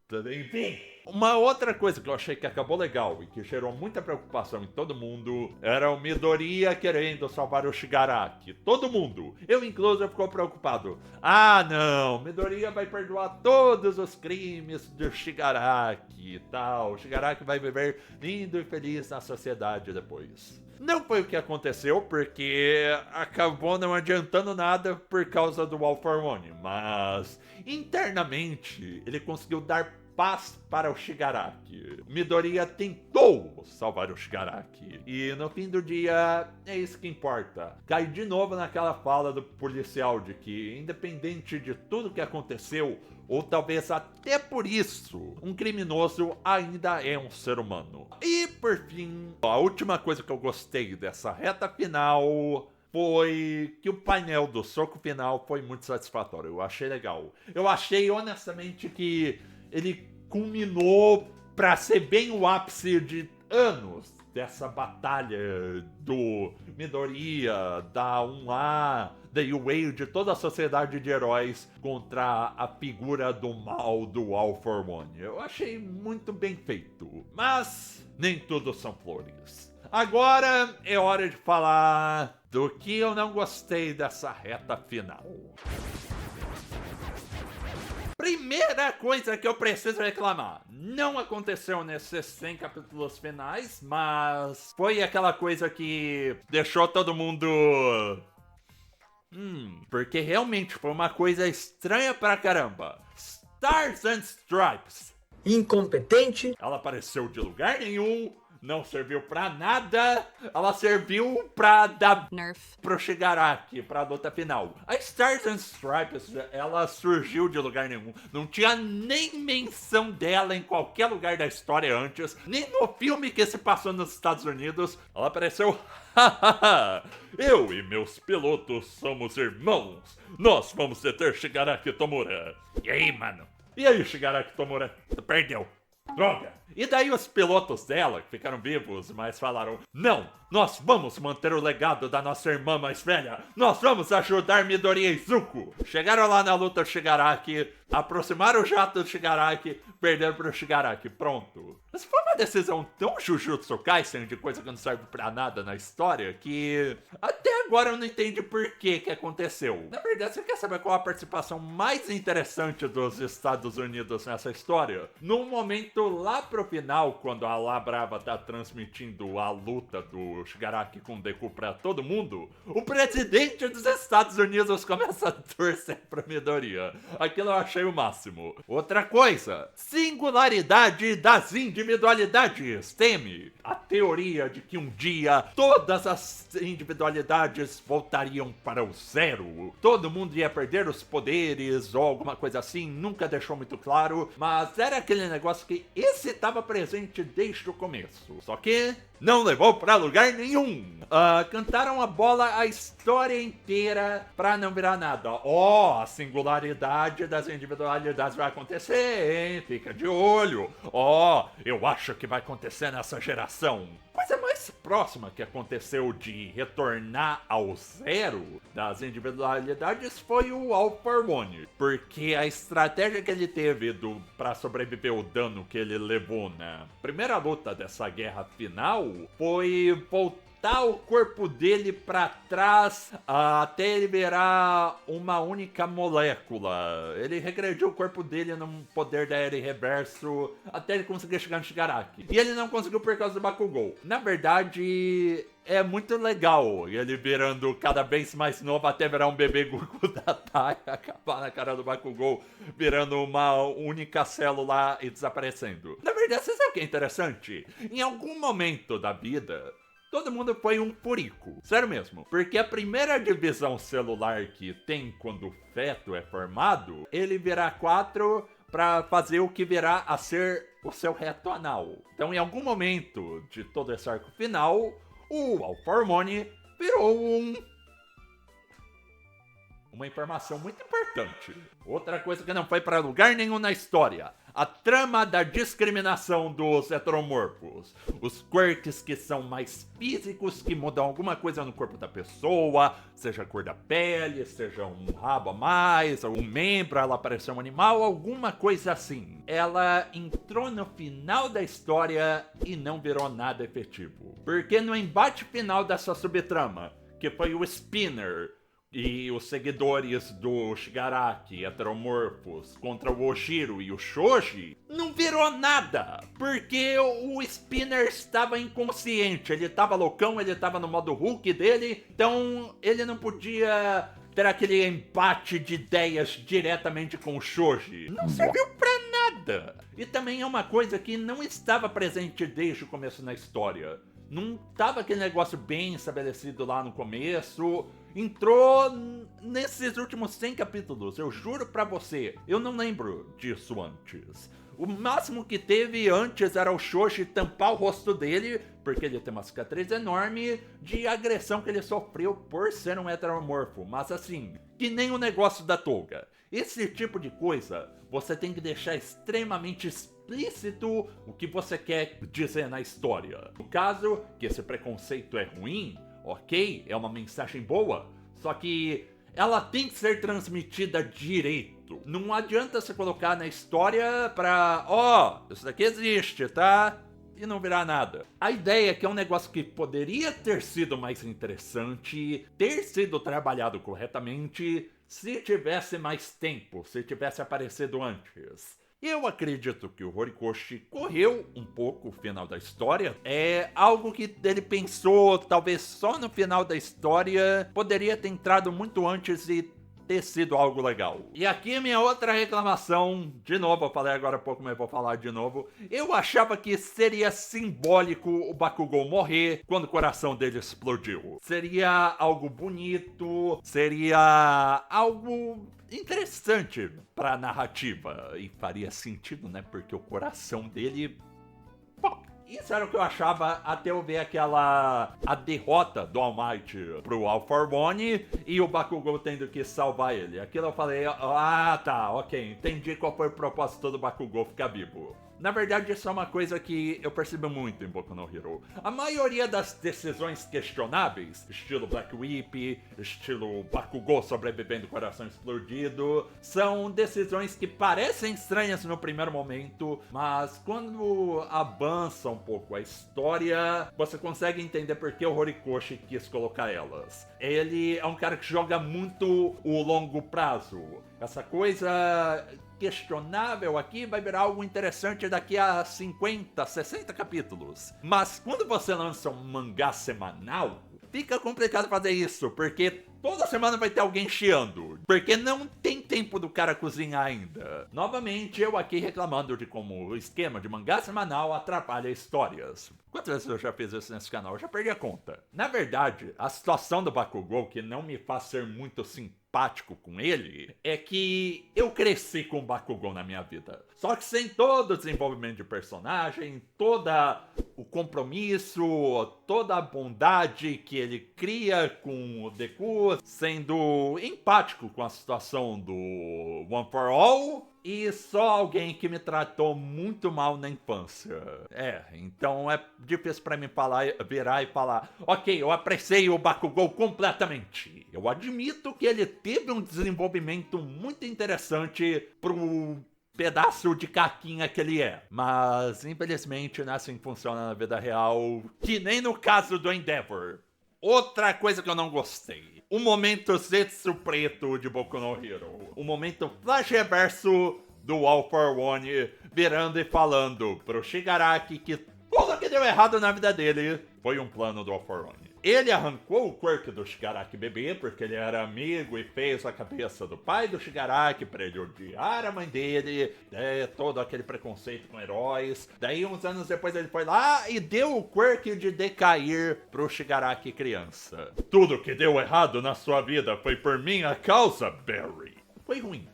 Enfim, uma outra coisa que eu achei que acabou legal e que gerou muita preocupação em todo mundo era o Midoriya querendo salvar o Shigaraki. Todo mundo, eu incluso, ficou preocupado. Ah não, Midoriya vai perdoar todos os crimes do Shigaraki e tal. O Shigaraki vai viver lindo e feliz na sociedade depois. Não foi o que aconteceu, porque acabou não adiantando nada por causa do All for One, mas internamente ele conseguiu dar paz para o Shigaraki. Midoriya tentou salvar o Shigaraki, e no fim do dia é isso que importa. Cai de novo naquela fala do policial de que, independente de tudo que aconteceu, ou talvez até por isso, um criminoso ainda é um ser humano. E por fim, a última coisa que eu gostei dessa reta final foi que o painel do soco final foi muito satisfatório. Eu achei legal. Eu achei honestamente que ele culminou pra ser bem o ápice de anos dessa batalha do Midoriya, da 1A, da UA, de toda a sociedade de heróis contra a figura do mal do All for One. Eu achei muito bem feito, mas nem tudo são flores. Agora é hora de falar do que eu não gostei dessa reta final. Primeira coisa que eu preciso reclamar. Não aconteceu nesses 100 capítulos finais, mas foi aquela coisa que deixou todo mundo... porque realmente foi uma coisa estranha pra caramba. Stars and Stripes. Incompetente. Ela apareceu de lugar nenhum, não serviu pra nada, ela serviu pra dar Nerf pro Shigaraki, pra luta final. A Stars and Stripes, ela surgiu de lugar nenhum, não tinha nem menção dela em qualquer lugar da história antes, nem no filme que se passou nos Estados Unidos. Ela apareceu, eu e meus pilotos somos irmãos, nós vamos deter Shigaraki Tomura. E aí, mano? E aí, Shigaraki Tomura? Tu perdeu. Droga! E daí os pilotos dela, que ficaram vivos, mas falaram: não, nós vamos manter o legado da nossa irmã mais velha, nós vamos ajudar Midoriya e Zuko. Chegaram lá na luta do Shigaraki, aproximaram o jato do Shigaraki, perderam pro Shigaraki, pronto. Mas foi uma decisão tão Jujutsu Kaisen de coisa que não serve pra nada na história, que até agora eu não entendi por que aconteceu. Na verdade, você quer saber qual a participação mais interessante dos Estados Unidos nessa história? Num momento lá pro final, quando a La Brava tá transmitindo a luta do Shigaraki com Deku pra todo mundo, o presidente dos Estados Unidos começa a torcer pra Midoriya. Aquilo eu achei o máximo. Outra coisa, singularidade das individualidades. Teme a teoria de que um dia todas as individualidades voltariam para o zero. Todo mundo ia perder os poderes ou alguma coisa assim, nunca deixou muito claro, mas era aquele negócio que esse estava presente desde o começo. Só que não levou pra lugar nenhum. Cantaram a bola a história inteira pra não virar nada. Ó, a singularidade das individualidades vai acontecer, hein? Fica de olho. Ó, eu acho que vai acontecer nessa geração. Coisa mais próxima que aconteceu de retornar ao zero das individualidades foi o All for One. Porque a estratégia que ele teve pra sobreviver o dano que ele levou na primeira luta dessa guerra final foi voltar cortar o corpo dele pra trás até ele virar uma única molécula. Ele regrediu o corpo dele num poder da era reverso até ele conseguir chegar no Shigaraki. E ele não conseguiu por causa do Bakugou. Na verdade, é muito legal ele virando cada vez mais novo até virar um bebê Goku da Tai, acabar na cara do Bakugou, virando uma única célula e desaparecendo. Na verdade, você sabe o que é interessante? Em algum momento da vida, todo mundo foi um furico. Sério mesmo. Porque a primeira divisão celular que tem quando o feto é formado, ele virá 4 pra fazer o que virá a ser o seu reto anal. Então, em algum momento de todo esse arco final, o Alpha Hormone virou uma informação muito importante. Outra coisa que não foi para lugar nenhum na história. A trama da discriminação dos heteromorfos. Os quirks que são mais físicos, que mudam alguma coisa no corpo da pessoa, seja a cor da pele, seja um rabo a mais, um membro, ela parecer um animal, alguma coisa assim. Ela entrou no final da história e não virou nada efetivo. Porque no embate final dessa subtrama, que foi o Spinner e os seguidores do Shigaraki, heteromorfos, contra o Ojiro e o Shoji, não virou nada, porque o Spinner estava inconsciente, ele estava loucão, ele estava no modo Hulk dele, então ele não podia ter aquele empate de ideias diretamente com o Shoji. Não serviu pra nada. E também é uma coisa que não estava presente desde o começo na história. Não tava aquele negócio bem estabelecido lá no começo. Entrou nesses últimos 100 capítulos, eu juro pra você, eu não lembro disso antes. O máximo que teve antes era o Shoji tampar o rosto dele, porque ele tem uma cicatriz enorme de agressão que ele sofreu por ser um heteromorfo. Mas assim, que nem o negócio da touga. Esse tipo de coisa, você tem que deixar extremamente explícito o que você quer dizer na história. No caso, que esse preconceito é ruim, ok, é uma mensagem boa, só que ela tem que ser transmitida direito. Não adianta você colocar na história pra, isso daqui existe, tá? E não virar nada. A ideia é que é um negócio que poderia ter sido mais interessante, ter sido trabalhado corretamente, se tivesse mais tempo, se tivesse aparecido antes. Eu acredito que o Horikoshi correu um pouco o final da história. É algo que ele pensou, talvez só no final da história, poderia ter entrado muito antes e ter sido algo legal. E aqui minha outra reclamação, de novo, eu falei agora há pouco, mas vou falar de novo. Eu achava que seria simbólico o Bakugou morrer quando o coração dele explodiu. Seria algo bonito, seria algo interessante pra narrativa. E faria sentido, né? Porque o coração dele... Bom, isso era o que eu achava até eu ver a derrota do All Might pro Alpha Hormone e o Bakugou tendo que salvar ele. Aquilo eu falei, tá, ok, entendi qual foi o propósito do Bakugou ficar vivo. Na verdade, isso é uma coisa que eu percebo muito em Boku no Hero. A maioria das decisões questionáveis, estilo Black Whip, estilo Bakugou sobrevivendo coração explodido, são decisões que parecem estranhas no primeiro momento, mas quando avança um pouco a história, você consegue entender por que o Horikoshi quis colocar elas. Ele é um cara que joga muito o longo prazo. Essa coisa questionável aqui vai virar algo interessante daqui a 50, 60 capítulos. Mas quando você lança um mangá semanal, fica complicado fazer isso, porque toda semana vai ter alguém chiando, porque não tem tempo do cara cozinhar ainda. Novamente, eu aqui reclamando de como o esquema de mangá semanal atrapalha histórias. Quantas vezes eu já fiz isso nesse canal? Eu já perdi a conta. Na verdade, a situação do Bakugou, que não me faz ser muito simpático com ele, é que eu cresci com o Bakugou na minha vida. Só que sem todo o desenvolvimento de personagem, todo o compromisso, toda a bondade que ele cria com o Deku, sendo empático com a situação do One for All, e só alguém que me tratou muito mal na infância. Então é difícil pra mim virar e falar, ok, eu apreciei o Bakugou completamente. Eu admito que ele teve um desenvolvimento muito interessante pro pedaço de caquinha que ele é. Mas, infelizmente, não é assim que funciona na vida real, que nem no caso do Endeavor. Outra coisa que eu não gostei. O momento Zetsu preto de Boku no Hero. O momento flash reverso do All for One virando e falando pro Shigaraki que tudo que deu errado na vida dele foi um plano do All for One. Ele arrancou o quirk do Shigaraki bebê porque ele era amigo e fez a cabeça do pai do Shigaraki pra ele odiar a mãe dele, todo aquele preconceito com heróis. Daí uns anos depois ele foi lá e deu o quirk de decair pro Shigaraki criança. Tudo que deu errado na sua vida foi por minha causa, Barry. Foi ruim.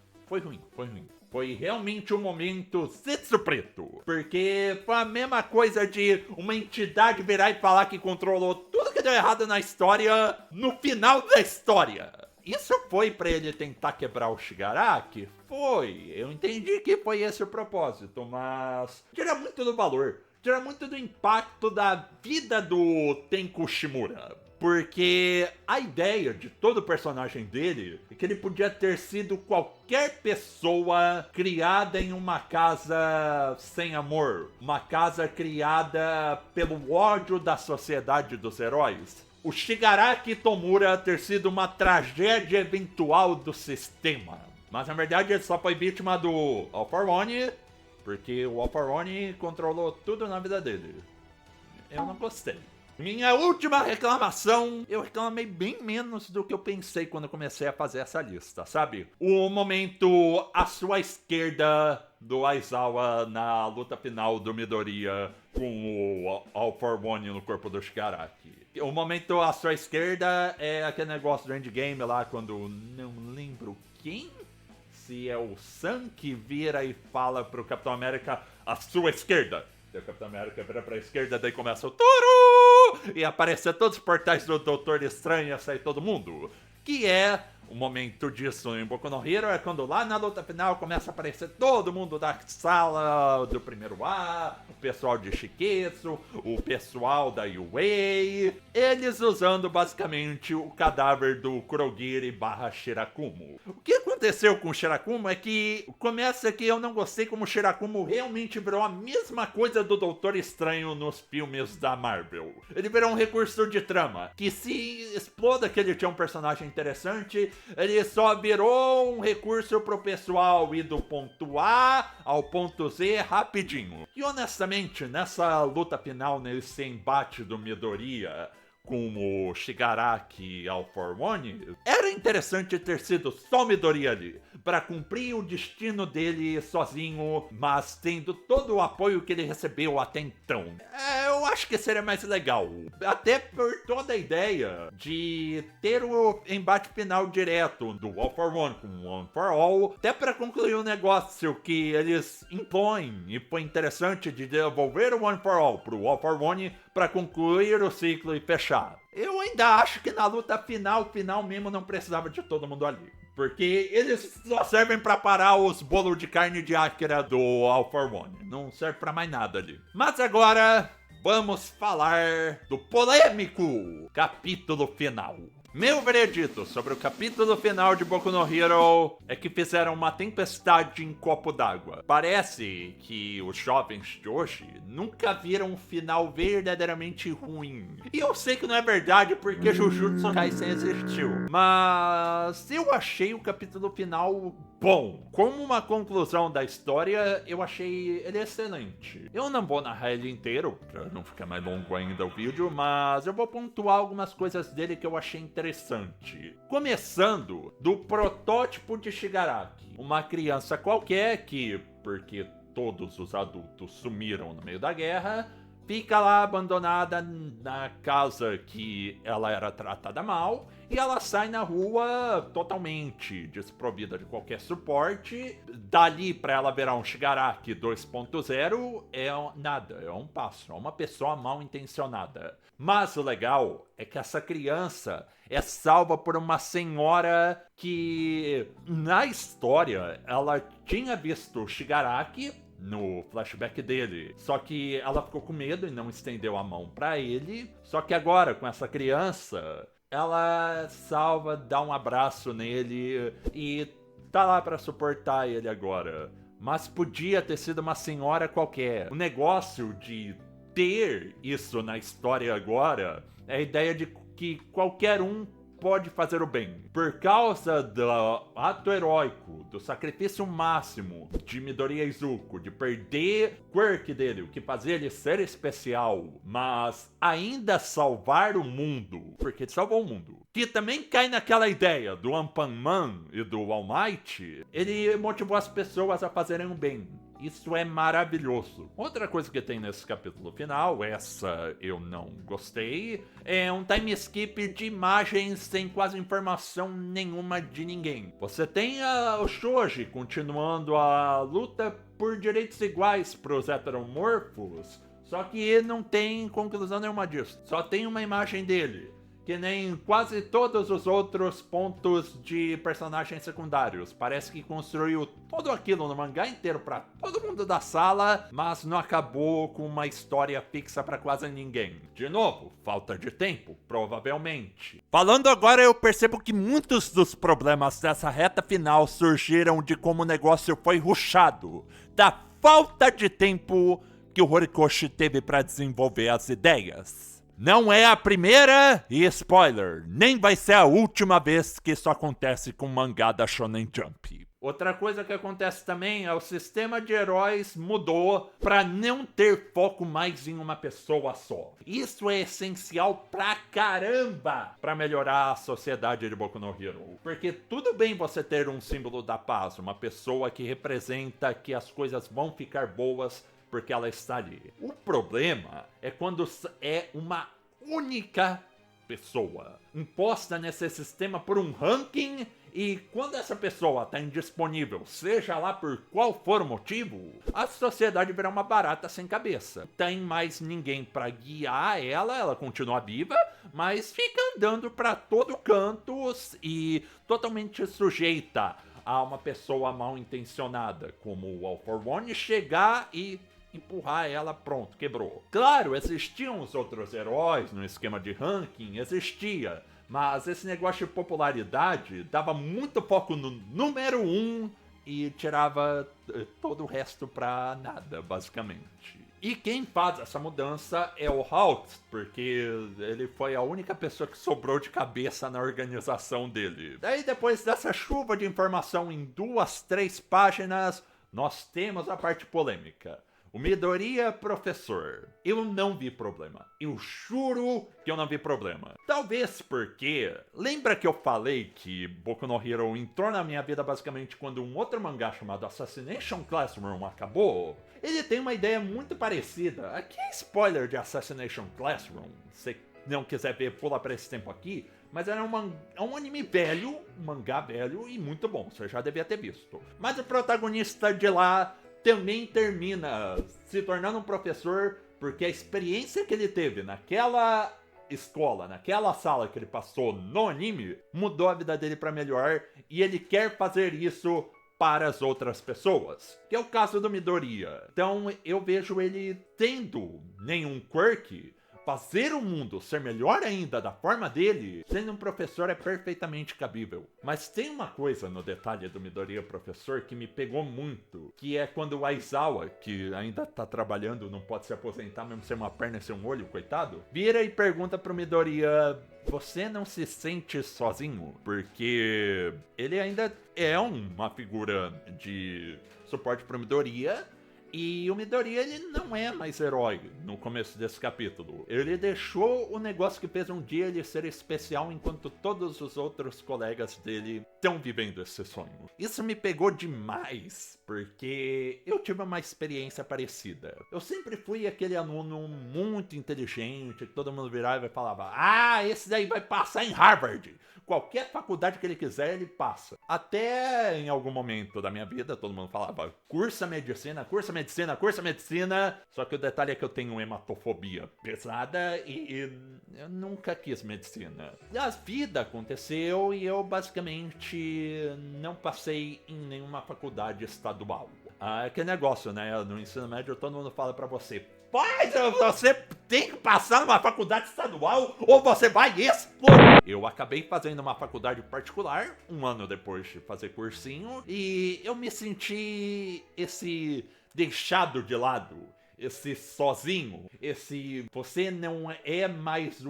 Foi realmente um momento Zetsu preto. Porque foi a mesma coisa de uma entidade virar e falar que controlou tudo que deu errado na história no final da história. Isso foi pra ele tentar quebrar o Shigaraki? Foi. Eu entendi que foi esse o propósito, mas tira muito do valor. Tira muito do impacto da vida do Tenku Shimura. Porque a ideia de todo o personagem dele é que ele podia ter sido qualquer pessoa criada em uma casa sem amor. Uma casa criada pelo ódio da sociedade dos heróis. O Shigaraki Tomura ter sido uma tragédia eventual do sistema. Mas na verdade ele só foi vítima do All for One, porque o All for One controlou tudo na vida dele. Eu não gostei. Minha última reclamação, eu reclamei bem menos do que eu pensei quando eu comecei a fazer essa lista, sabe? O momento à sua esquerda do Aizawa na luta final do Midoriya com o All for One no corpo do Shigaraki. O momento à sua esquerda é aquele negócio do endgame lá, quando não lembro quem, se é o Sam que vira e fala pro Capitão América à sua esquerda. Daí o Capitão América vira pra esquerda, daí começa o Turu! E aparecer todos os portais do Doutor Estranho e sair todo mundo. Que é o momento disso em Boku no Hero, é quando lá na luta final começa a aparecer todo mundo da sala do primeiro A, o pessoal de Shiketsu, o pessoal da UA, eles usando basicamente o cadáver do Kurogiri barra Shirakumo. O que aconteceu com o Shirakumo é que começa que eu não gostei como o Shirakumo realmente virou a mesma coisa do Doutor Estranho nos filmes da Marvel. Ele virou um recurso de trama, que se exploda que ele tinha um personagem interessante, ele só virou um recurso pro pessoal ir do ponto A ao ponto Z rapidinho. E honestamente, nessa luta final, nesse embate do Midoriya com o Shigaraki All for One, era interessante ter sido só o Midoriya ali, para cumprir o destino dele sozinho, mas tendo todo o apoio que ele recebeu até então. Eu acho que seria mais legal, até por toda a ideia de ter o embate final direto do All for One com One for All, até para concluir um negócio que eles impõem, e foi interessante de devolver o One for All pro All for One para concluir o ciclo e fechar. Eu ainda acho que na luta final mesmo não precisava de todo mundo ali. Porque eles só servem pra parar os bolos de carne de Akira do All for One. Não serve pra mais nada ali. Mas agora, vamos falar do polêmico capítulo final. Meu veredito sobre o capítulo final de Boku no Hero é que fizeram uma tempestade em copo d'água. Parece que os jovens de hoje nunca viram um final verdadeiramente ruim. E eu sei que não é verdade porque Jujutsu Kaisen existiu. Mas eu achei o capítulo final bom. Como uma conclusão da história, eu achei ele excelente. Eu não vou narrar ele inteiro, pra não ficar mais longo ainda o vídeo, mas eu vou pontuar algumas coisas dele que eu achei interessante. Começando do protótipo de Shigaraki. Uma criança qualquer que, porque todos os adultos sumiram no meio da guerra, fica lá abandonada na casa que ela era tratada mal e ela sai na rua totalmente desprovida de qualquer suporte. Dali pra ela virar um Shigaraki 2.0 é nada, é um passo, é uma pessoa mal intencionada. Mas o legal é que essa criança é salva por uma senhora que, na história, ela tinha visto o Shigaraki no flashback dele. Só que ela ficou com medo e não estendeu a mão pra ele. Só que agora, com essa criança, ela salva, dá um abraço nele e tá lá pra suportar ele agora. mas podia ter sido uma senhora qualquer. O negócio de ter isso na história agora é a ideia de que qualquer um pode fazer o bem. Por causa do ato heróico, do sacrifício máximo de Midoriya Izuku, de perder o quirk dele, o que fazia ele ser especial, mas ainda salvar o mundo, porque ele salvou o mundo. Que também cai naquela ideia do Anpanman e do All Might, ele motivou as pessoas a fazerem o bem. Isso é maravilhoso. Outra coisa que tem nesse capítulo final, essa eu não gostei, é um time skip de imagens sem quase informação nenhuma de ninguém. Você tem o Shoji continuando a luta por direitos iguais para os heteromorfos, só que não tem conclusão nenhuma disso. Só tem uma imagem dele. Que nem quase todos os outros pontos de personagens secundários. Parece que construiu tudo aquilo no mangá inteiro pra todo mundo da sala, mas não acabou com uma história fixa pra quase ninguém. De novo, falta de tempo, provavelmente. Falando agora, eu percebo que muitos dos problemas dessa reta final surgiram de como o negócio foi rushado, da falta de tempo que o Horikoshi teve pra desenvolver as ideias. Não é a primeira, e spoiler, nem vai ser a última vez que isso acontece com o mangá da Shonen Jump. Outra coisa que acontece também é o sistema de heróis mudou para não ter foco mais em uma pessoa só. Isso é essencial pra caramba para melhorar a sociedade de Boku no Hero. Porque tudo bem você ter um símbolo da paz, uma pessoa que representa que as coisas vão ficar boas porque ela está ali. O problema é quando é uma única pessoa imposta nesse sistema por um ranking, e quando essa pessoa está indisponível, seja lá por qual for o motivo, a sociedade vira uma barata sem cabeça. Tem mais ninguém para guiar ela continua viva, mas fica andando para todo canto e totalmente sujeita a uma pessoa mal intencionada, como o All for One, chegar e empurrar ela, pronto, quebrou. Claro, existiam os outros heróis no esquema de ranking, existia, mas esse negócio de popularidade dava muito foco no número 1 e tirava todo o resto pra nada, basicamente. E quem faz essa mudança é o Hawks, porque ele foi a única pessoa que sobrou de cabeça na organização dele. Daí, depois dessa chuva de informação em 2, 3 páginas, nós temos a parte polêmica. O Midoriya professor. Eu não vi problema. Eu juro que eu não vi problema. Talvez porque... Lembra que eu falei que Boku no Hero entrou na minha vida basicamente quando um outro mangá chamado Assassination Classroom acabou? Ele tem uma ideia muito parecida. Aqui é spoiler de Assassination Classroom. Se não quiser ver, pula pra esse tempo aqui. Mas era um anime velho, um mangá velho e muito bom. Você já devia ter visto. Mas o protagonista de lá também termina se tornando um professor, porque a experiência que ele teve naquela escola, naquela sala que ele passou no anime, mudou a vida dele para melhor, e ele quer fazer isso para as outras pessoas, que é o caso do Midoriya. Então eu vejo ele tendo nenhum quirk, fazer o mundo ser melhor ainda da forma dele, sendo um professor, é perfeitamente cabível. Mas tem uma coisa no detalhe do Midoriya professor que me pegou muito, que é quando o Aizawa, que ainda tá trabalhando, não pode se aposentar mesmo sem uma perna e sem um olho, coitado, vira e pergunta pro Midoriya: você não se sente sozinho? Porque ele ainda é uma figura de suporte pro Midoriya, e o Midoriya, ele não é mais herói no começo desse capítulo. Ele deixou o negócio que fez um dia ele ser especial, enquanto todos os outros colegas dele estão vivendo esse sonho. Isso me pegou demais, porque eu tive uma experiência parecida. Eu sempre fui aquele aluno muito inteligente, que todo mundo virava e falava: ah, esse daí vai passar em Harvard. Qualquer faculdade que ele quiser, ele passa. Até em algum momento da minha vida, todo mundo falava: cursa medicina, cursa medicina, cursa medicina. Só que o detalhe é que eu tenho hematofobia pesada e eu nunca quis medicina. A vida aconteceu e eu basicamente não passei em nenhuma faculdade estadual. Ah, que negócio, né? No ensino médio todo mundo fala pra você: você tem que passar numa faculdade estadual ou você vai explodir. Eu acabei fazendo uma faculdade particular, um ano depois de fazer cursinho, e eu me senti esse deixado de lado, esse sozinho, esse você não é mais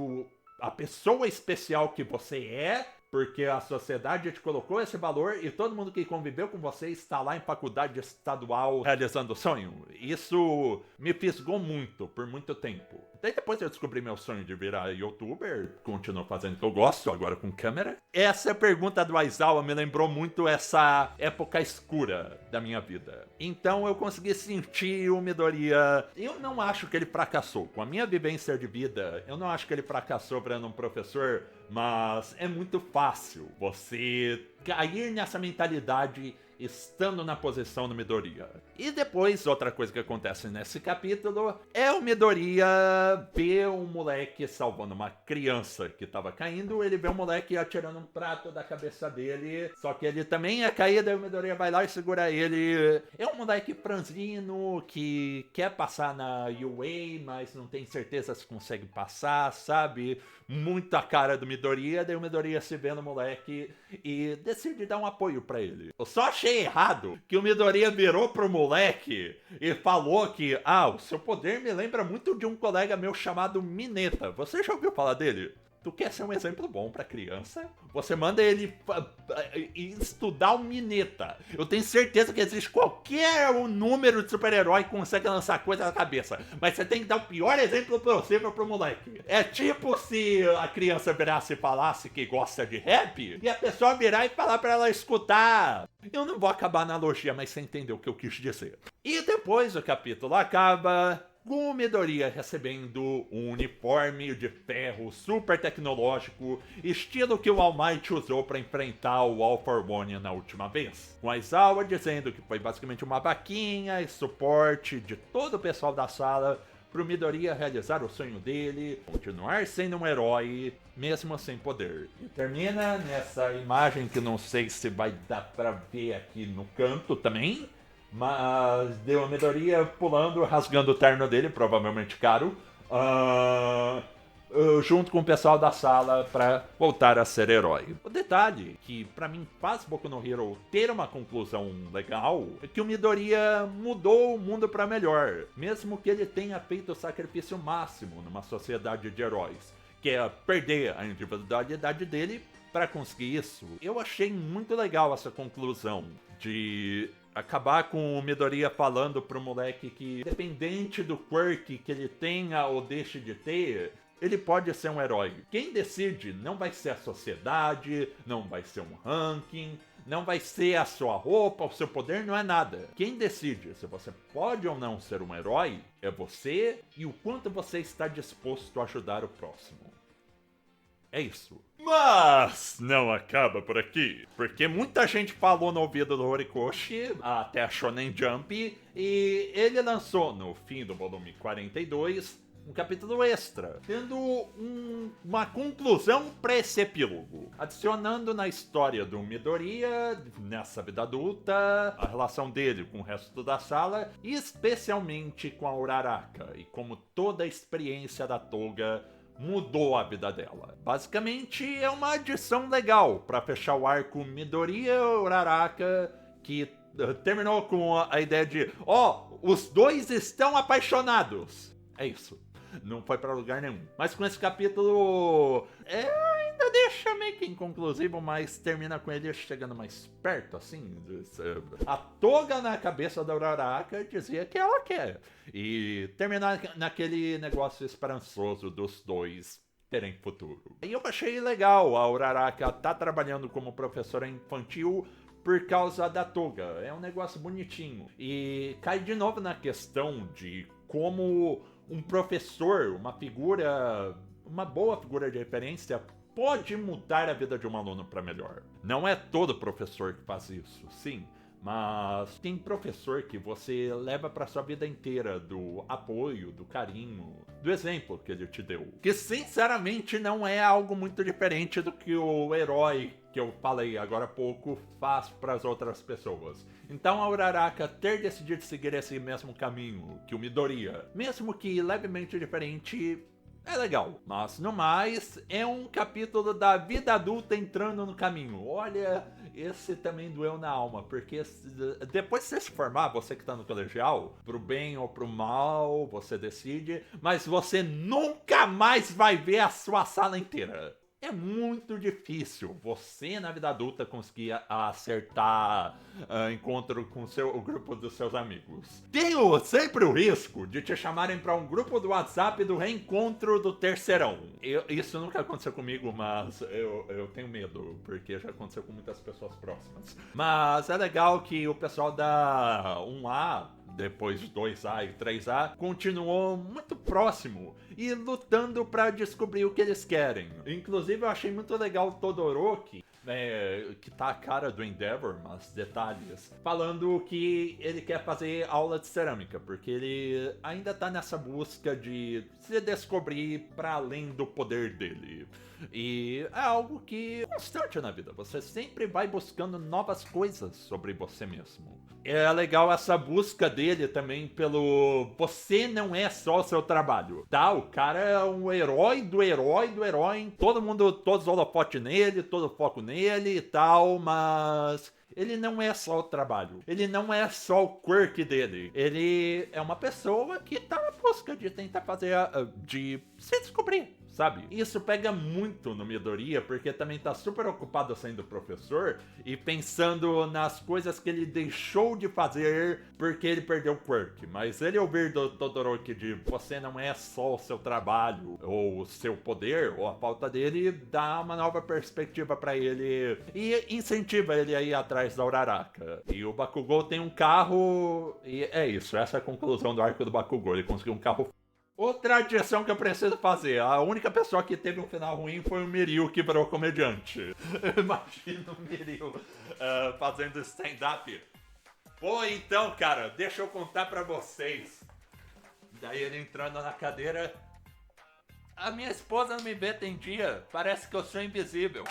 a pessoa especial que você é, porque a sociedade te colocou esse valor e todo mundo que conviveu com você está lá em faculdade estadual realizando o sonho. Isso me fisgou muito, por muito tempo. Daí depois eu descobri meu sonho de virar youtuber, continuo fazendo o que eu gosto, agora com câmera. Essa pergunta do Aizawa me lembrou muito essa época escura da minha vida. Então eu consegui sentir o Midoriya. Eu não acho que ele fracassou. Com a minha vivência de vida, eu não acho que ele fracassou virando um professor, mas é muito fácil você cair nessa mentalidade estando na posição do Midoriya. E depois, outra coisa que acontece nesse capítulo é o Midoriya ver um moleque salvando uma criança que tava caindo, ele vê um moleque atirando um prato da cabeça dele, só que ele também ia cair, daí o Midoriya vai lá e segura ele. É um moleque franzino que quer passar na UA, mas não tem certeza se consegue passar, sabe? Muito a cara do Midoriya, daí o Midoriya se vê no moleque e decide dar um apoio pra ele. Eu só achei errado que o Midoriya virou pro moleque e falou que, o seu poder me lembra muito de um colega meu chamado Mineta. Você já ouviu falar dele? Tu quer ser um exemplo bom pra criança? Você manda ele estudar o Mineta. Eu tenho certeza que existe qualquer número de super-herói que consegue lançar coisa na cabeça. Mas você tem que dar o pior exemplo possível pro moleque. É tipo se a criança virasse e falasse que gosta de rap, e a pessoa virar e falar pra ela escutar. Eu não vou acabar a analogia, mas você entendeu o que eu quis dizer. E depois o capítulo acaba com o Midoriya recebendo um uniforme de ferro super tecnológico, estilo que o All Might usou para enfrentar o All for One na última vez. Com a Aizawa dizendo que foi basicamente uma vaquinha e suporte de todo o pessoal da sala pro Midoriya realizar o sonho dele, continuar sendo um herói, mesmo sem poder. E termina nessa imagem que não sei se vai dar pra ver aqui no canto também, mas deu a Midoriya pulando, rasgando o terno dele, provavelmente caro, junto com o pessoal da sala para voltar a ser herói. O detalhe que para mim faz Boku no Hero ter uma conclusão legal é que o Midoriya mudou o mundo para melhor, mesmo que ele tenha feito o sacrifício máximo numa sociedade de heróis, que é perder a individualidade dele para conseguir isso. Eu achei muito legal essa conclusão de acabar com o Midoriya falando pro moleque que, independente do quirk que ele tenha ou deixe de ter, ele pode ser um herói. Quem decide não vai ser a sociedade, não vai ser um ranking, não vai ser a sua roupa, o seu poder, não é nada. Quem decide se você pode ou não ser um herói é você e o quanto você está disposto a ajudar o próximo. É isso. Mas não acaba por aqui, porque muita gente falou no ouvido do Horikoshi, até a Shonen Jump, e ele lançou no fim do volume 42 um capítulo extra, tendo uma conclusão para esse epílogo, adicionando na história do Midoriya, nessa vida adulta, a relação dele com o resto da sala, e especialmente com a Uraraka, e como toda a experiência da Toga mudou a vida dela. Basicamente é uma adição legal para fechar o arco Midoriya Uraraka, que terminou com a ideia de os dois estão apaixonados. É isso. Não foi pra lugar nenhum. Mas com esse capítulo ainda deixa meio que inconclusivo, mas termina com ele chegando mais perto, assim. A Toga na cabeça da Uraraka dizia que ela quer. E terminar naquele negócio esperançoso dos dois terem futuro. E eu achei legal a Uraraka tá trabalhando como professora infantil por causa da Toga. É um negócio bonitinho. E cai de novo na questão de como um professor, uma boa figura de referência, pode mudar a vida de um aluno para melhor. Não é todo professor que faz isso, sim, Mas tem professor que você leva pra sua vida inteira, do apoio, do carinho, do exemplo que ele te deu. Que sinceramente não é algo muito diferente do que o herói que eu falei agora há pouco faz pras outras pessoas. Então a Uraraka ter decidido seguir esse mesmo caminho que o Midoriya, mesmo que levemente diferente, é legal. Mas no mais, é um capítulo da vida adulta entrando no caminho. Olha, esse também doeu na alma, porque depois de você se formar, você que tá no colegial, pro bem ou pro mal, você decide, mas você nunca mais vai ver a sua sala inteira. É muito difícil você, na vida adulta, conseguir acertar encontro com o grupo dos seus amigos. Tem sempre o risco de te chamarem para um grupo do WhatsApp do reencontro do terceirão. Isso nunca aconteceu comigo, mas eu tenho medo, porque já aconteceu com muitas pessoas próximas. Mas é legal que o pessoal da 1A, depois 2A e 3A, continuou muito próximo e lutando pra descobrir o que eles querem. Inclusive eu achei muito legal o Todoroki, que tá a cara do Endeavor, mas detalhes, falando que ele quer fazer aula de cerâmica, porque ele ainda tá nessa busca de se descobrir para além do poder dele. E é algo que é constante na vida, você sempre vai buscando novas coisas sobre você mesmo. É legal essa busca dele também pelo você não é só o seu trabalho, tá? O cara é um herói do herói do herói, todos os holofotes nele, todo o foco nele e tal, mas ele não é só o trabalho, ele não é só o quirk dele, ele é uma pessoa que tá na busca de tentar fazer, de se descobrir, sabe? Isso pega muito no Midoriya, porque também tá super ocupado sendo professor e pensando nas coisas que ele deixou de fazer porque ele perdeu o quirk. Mas ele ouvir do Todoroki de você não é só o seu trabalho, ou o seu poder, ou a falta dele, dá uma nova perspectiva pra ele e incentiva ele a ir atrás da Uraraka. E o Bakugou tem um carro, e é isso, essa é a conclusão do arco do Bakugou, ele conseguiu um carro. Outra adição que eu preciso fazer. A única pessoa que teve um final ruim foi o Miril, que virou comediante. Imagina o Miril fazendo stand-up. Pô, então, cara, deixa eu contar pra vocês. Daí ele entrando na cadeira. A minha esposa não me vê tem dia. Parece que eu sou invisível.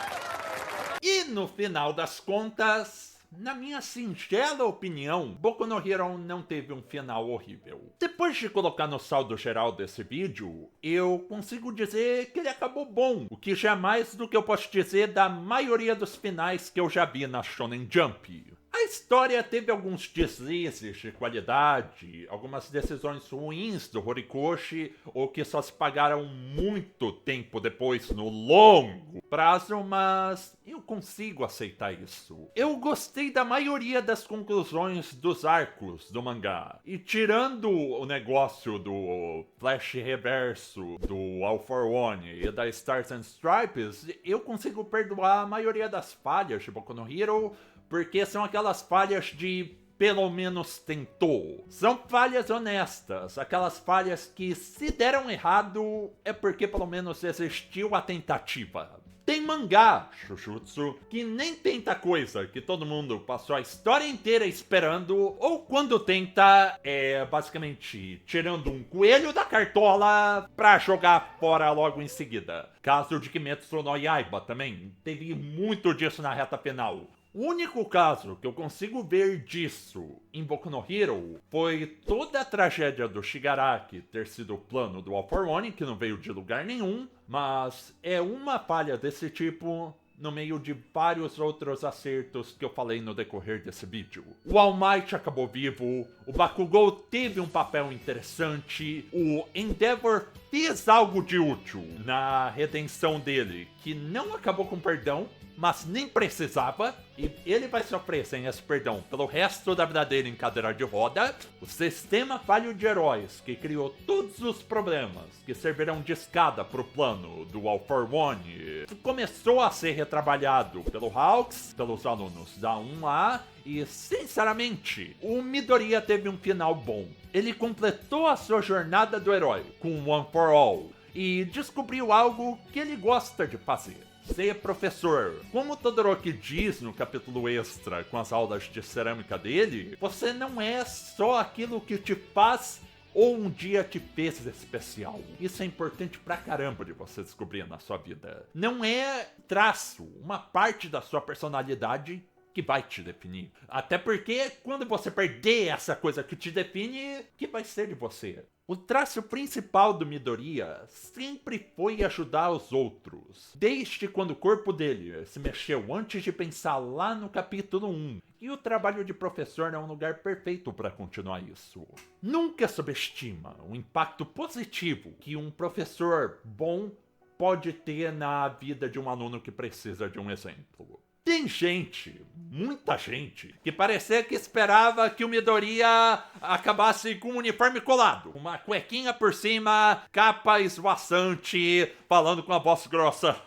E no final das contas, na minha singela opinião, Boku no Hero não teve um final horrível. Depois de colocar no saldo geral desse vídeo, eu consigo dizer que ele acabou bom, o que já é mais do que eu posso dizer da maioria dos finais que eu já vi na Shonen Jump. A história teve alguns deslizes de qualidade, algumas decisões ruins do Horikoshi, ou que só se pagaram muito tempo depois no longo prazo, mas eu consigo aceitar isso. Eu gostei da maioria das conclusões dos arcos do mangá, e tirando o negócio do Flash Reverso, do All for One e da Stars and Stripes, eu consigo perdoar a maioria das falhas de Boku no Hero, porque são aquelas falhas de pelo menos tentou. São falhas honestas, aquelas falhas que se deram errado é porque pelo menos existiu a tentativa. Tem mangá, Jujutsu, que nem tenta coisa que todo mundo passou a história inteira esperando, ou quando tenta, é basicamente tirando um coelho da cartola pra jogar fora logo em seguida. Caso de Kimetsu no Yaiba também, teve muito disso na reta final. O único caso que eu consigo ver disso em Boku no Hero foi toda a tragédia do Shigaraki ter sido o plano do All for One, que não veio de lugar nenhum, mas é uma falha desse tipo no meio de vários outros acertos que eu falei no decorrer desse vídeo. O All Might acabou vivo, o Bakugou teve um papel interessante, o Endeavor fez algo de útil na redenção dele, que não acabou com perdão, mas nem precisava, e ele vai sofrer sem esse perdão pelo resto da vida dele em cadeira de roda. O sistema falho de heróis, que criou todos os problemas que servirão de escada pro plano do All for One, começou a ser retrabalhado pelo Hawks, pelos alunos da 1A, e sinceramente, o Midoriya teve um final bom. Ele completou a sua jornada do herói com One for All, e descobriu algo que ele gosta de fazer. ser professor. Como o Todoroki diz no capítulo extra com as aulas de cerâmica dele, você não é só aquilo que te faz ou um dia te fez especial. Isso é importante pra caramba de você descobrir na sua vida. Não é traço, uma parte da sua personalidade que vai te definir. Até porque quando você perder essa coisa que te define, que vai ser de você? O traço principal do Midoriya sempre foi ajudar os outros, desde quando o corpo dele se mexeu antes de pensar lá no capítulo 1. E o trabalho de professor é um lugar perfeito para continuar isso. Nunca subestima o impacto positivo que um professor bom pode ter na vida de um aluno que precisa de um exemplo. Tem gente, muita gente, que parecia que esperava que o Midoriya acabasse com um uniforme colado, uma cuequinha por cima, capa esvoaçante, falando com a voz grossa.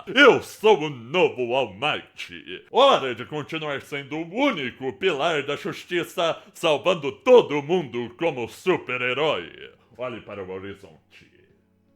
Eu sou o novo All Might. Hora de continuar sendo o único pilar da justiça, salvando todo mundo como super-herói. Olhe para o horizonte.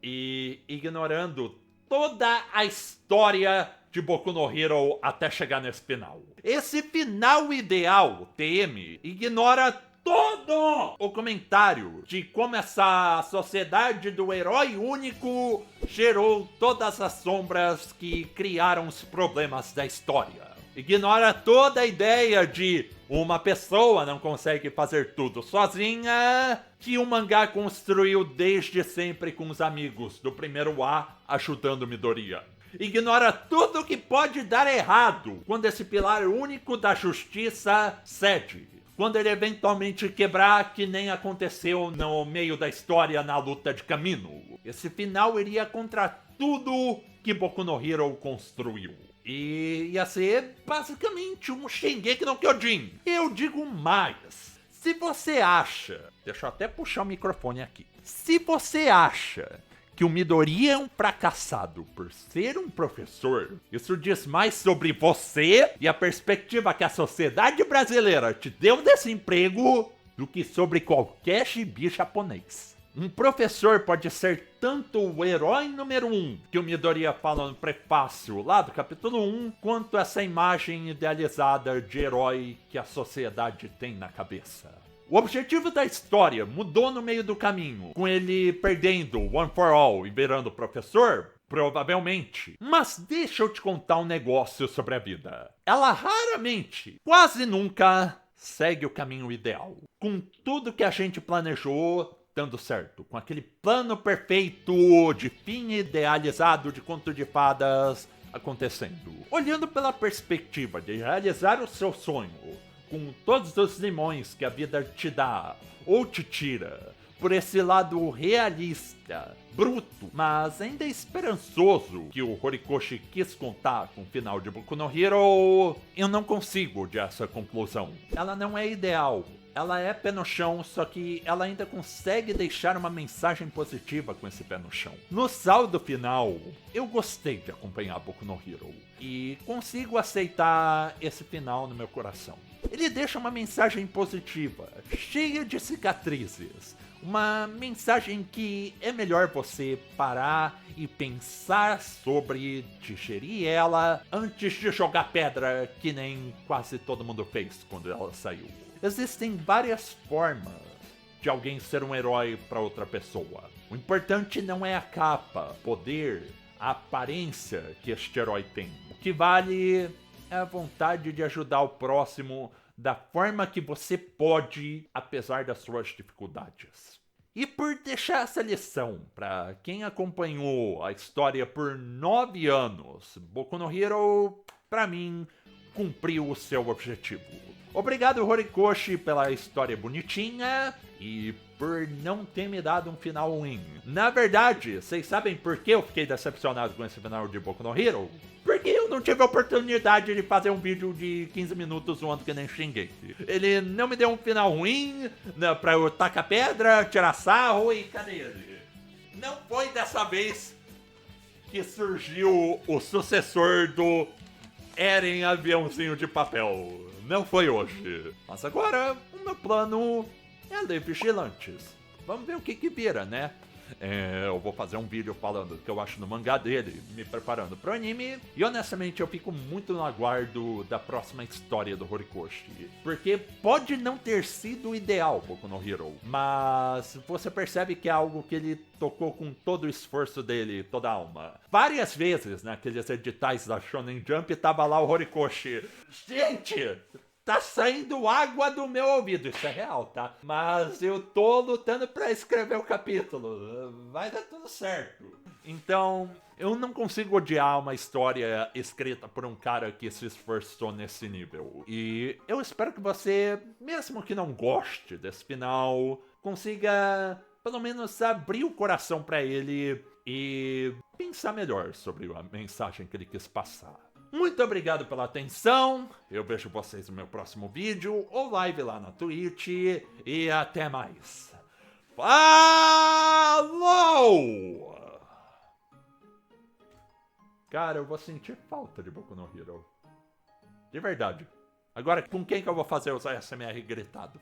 E ignorando toda a história de Boku no Hero até chegar nesse final. Esse final ideal, TM, ignora todo o comentário de como essa sociedade do herói único gerou todas as sombras que criaram os problemas da história. Ignora toda a ideia de uma pessoa não consegue fazer tudo sozinha, que o mangá construiu desde sempre com os amigos do primeiro A ajudando Midoriya. Ignora tudo que pode dar errado quando esse pilar único da justiça cede. Quando ele eventualmente quebrar, que nem aconteceu no meio da história na luta de Kamino. Esse final iria contra tudo que Boku no Hero construiu. E ia ser basicamente um Shingeki no Kyojin. Eu digo mais. Se você acha... Deixa eu até puxar o microfone aqui. Se você acha que o Midoriya é um fracassado por ser um professor, isso diz mais sobre você e a perspectiva que a sociedade brasileira te deu desse emprego do que sobre qualquer gibi japonês. Um professor pode ser tanto o herói número 1, que o Midoriya fala no prefácio lá do capítulo 1, quanto essa imagem idealizada de herói que a sociedade tem na cabeça. O objetivo da história mudou no meio do caminho, com ele perdendo One for All e virando professor? Provavelmente. Mas deixa eu te contar um negócio sobre a vida. Ela raramente, quase nunca, segue o caminho ideal. Com tudo que a gente planejou dando certo, com aquele plano perfeito de fim idealizado de conto de fadas acontecendo. Olhando pela perspectiva de realizar o seu sonho, com todos os limões que a vida te dá ou te tira, por esse lado realista, bruto, mas ainda esperançoso que o Horikoshi quis contar com o final de Boku no Hero, eu não consigo odiar essa conclusão. Ela não é ideal, ela é pé no chão, só que ela ainda consegue deixar uma mensagem positiva com esse pé no chão. No saldo final, eu gostei de acompanhar Boku no Hero e consigo aceitar esse final no meu coração. Ele deixa uma mensagem positiva, cheia de cicatrizes. Uma mensagem que é melhor você parar e pensar sobre, digerir ela, antes de jogar pedra, que nem quase todo mundo fez quando ela saiu. Existem várias formas de alguém ser um herói para outra pessoa. O importante não é a capa, poder, a aparência que este herói tem. O que vale é a vontade de ajudar o próximo da forma que você pode, apesar das suas dificuldades. E por deixar essa lição para quem acompanhou a história por 9 anos, Boku no Hero, para mim, cumpriu o seu objetivo. Obrigado, Horikoshi, pela história bonitinha e por não ter me dado um final ruim. Na verdade, vocês sabem por que eu fiquei decepcionado com esse final de Boku no Hero? Porque eu não tive a oportunidade de fazer um vídeo de 15 minutos zoando que nem Shingeki. Ele não me deu um final ruim, né, pra eu tacar pedra, tirar sarro e cadê ele? Não foi dessa vez que surgiu o sucessor do Eren Aviãozinho de Papel. Não foi hoje. Mas agora, o meu plano é ler Vigilantes. Vamos ver o que vira, né? Eu vou fazer um vídeo falando o que eu acho do mangá dele, me preparando pro anime. E honestamente eu fico muito no aguardo da próxima história do Horikoshi. Porque pode não ter sido o ideal Boku no Hero, mas você percebe que é algo que ele tocou com todo o esforço dele, toda a alma. Várias vezes naqueles editais da Shonen Jump tava lá o Horikoshi. Gente! Tá saindo água do meu ouvido, isso é real, tá? Mas eu tô lutando pra escrever o capítulo. Vai dar tudo certo. Então, eu não consigo odiar uma história escrita por um cara que se esforçou nesse nível. E eu espero que você, mesmo que não goste desse final, consiga pelo menos abrir o coração pra ele e pensar melhor sobre a mensagem que ele quis passar. Muito obrigado pela atenção, eu vejo vocês no meu próximo vídeo ou live lá na Twitch e até mais. Falou! Cara, eu vou sentir falta de Boku no Hero. De verdade. Agora, com quem que eu vou fazer os ASMR gritado?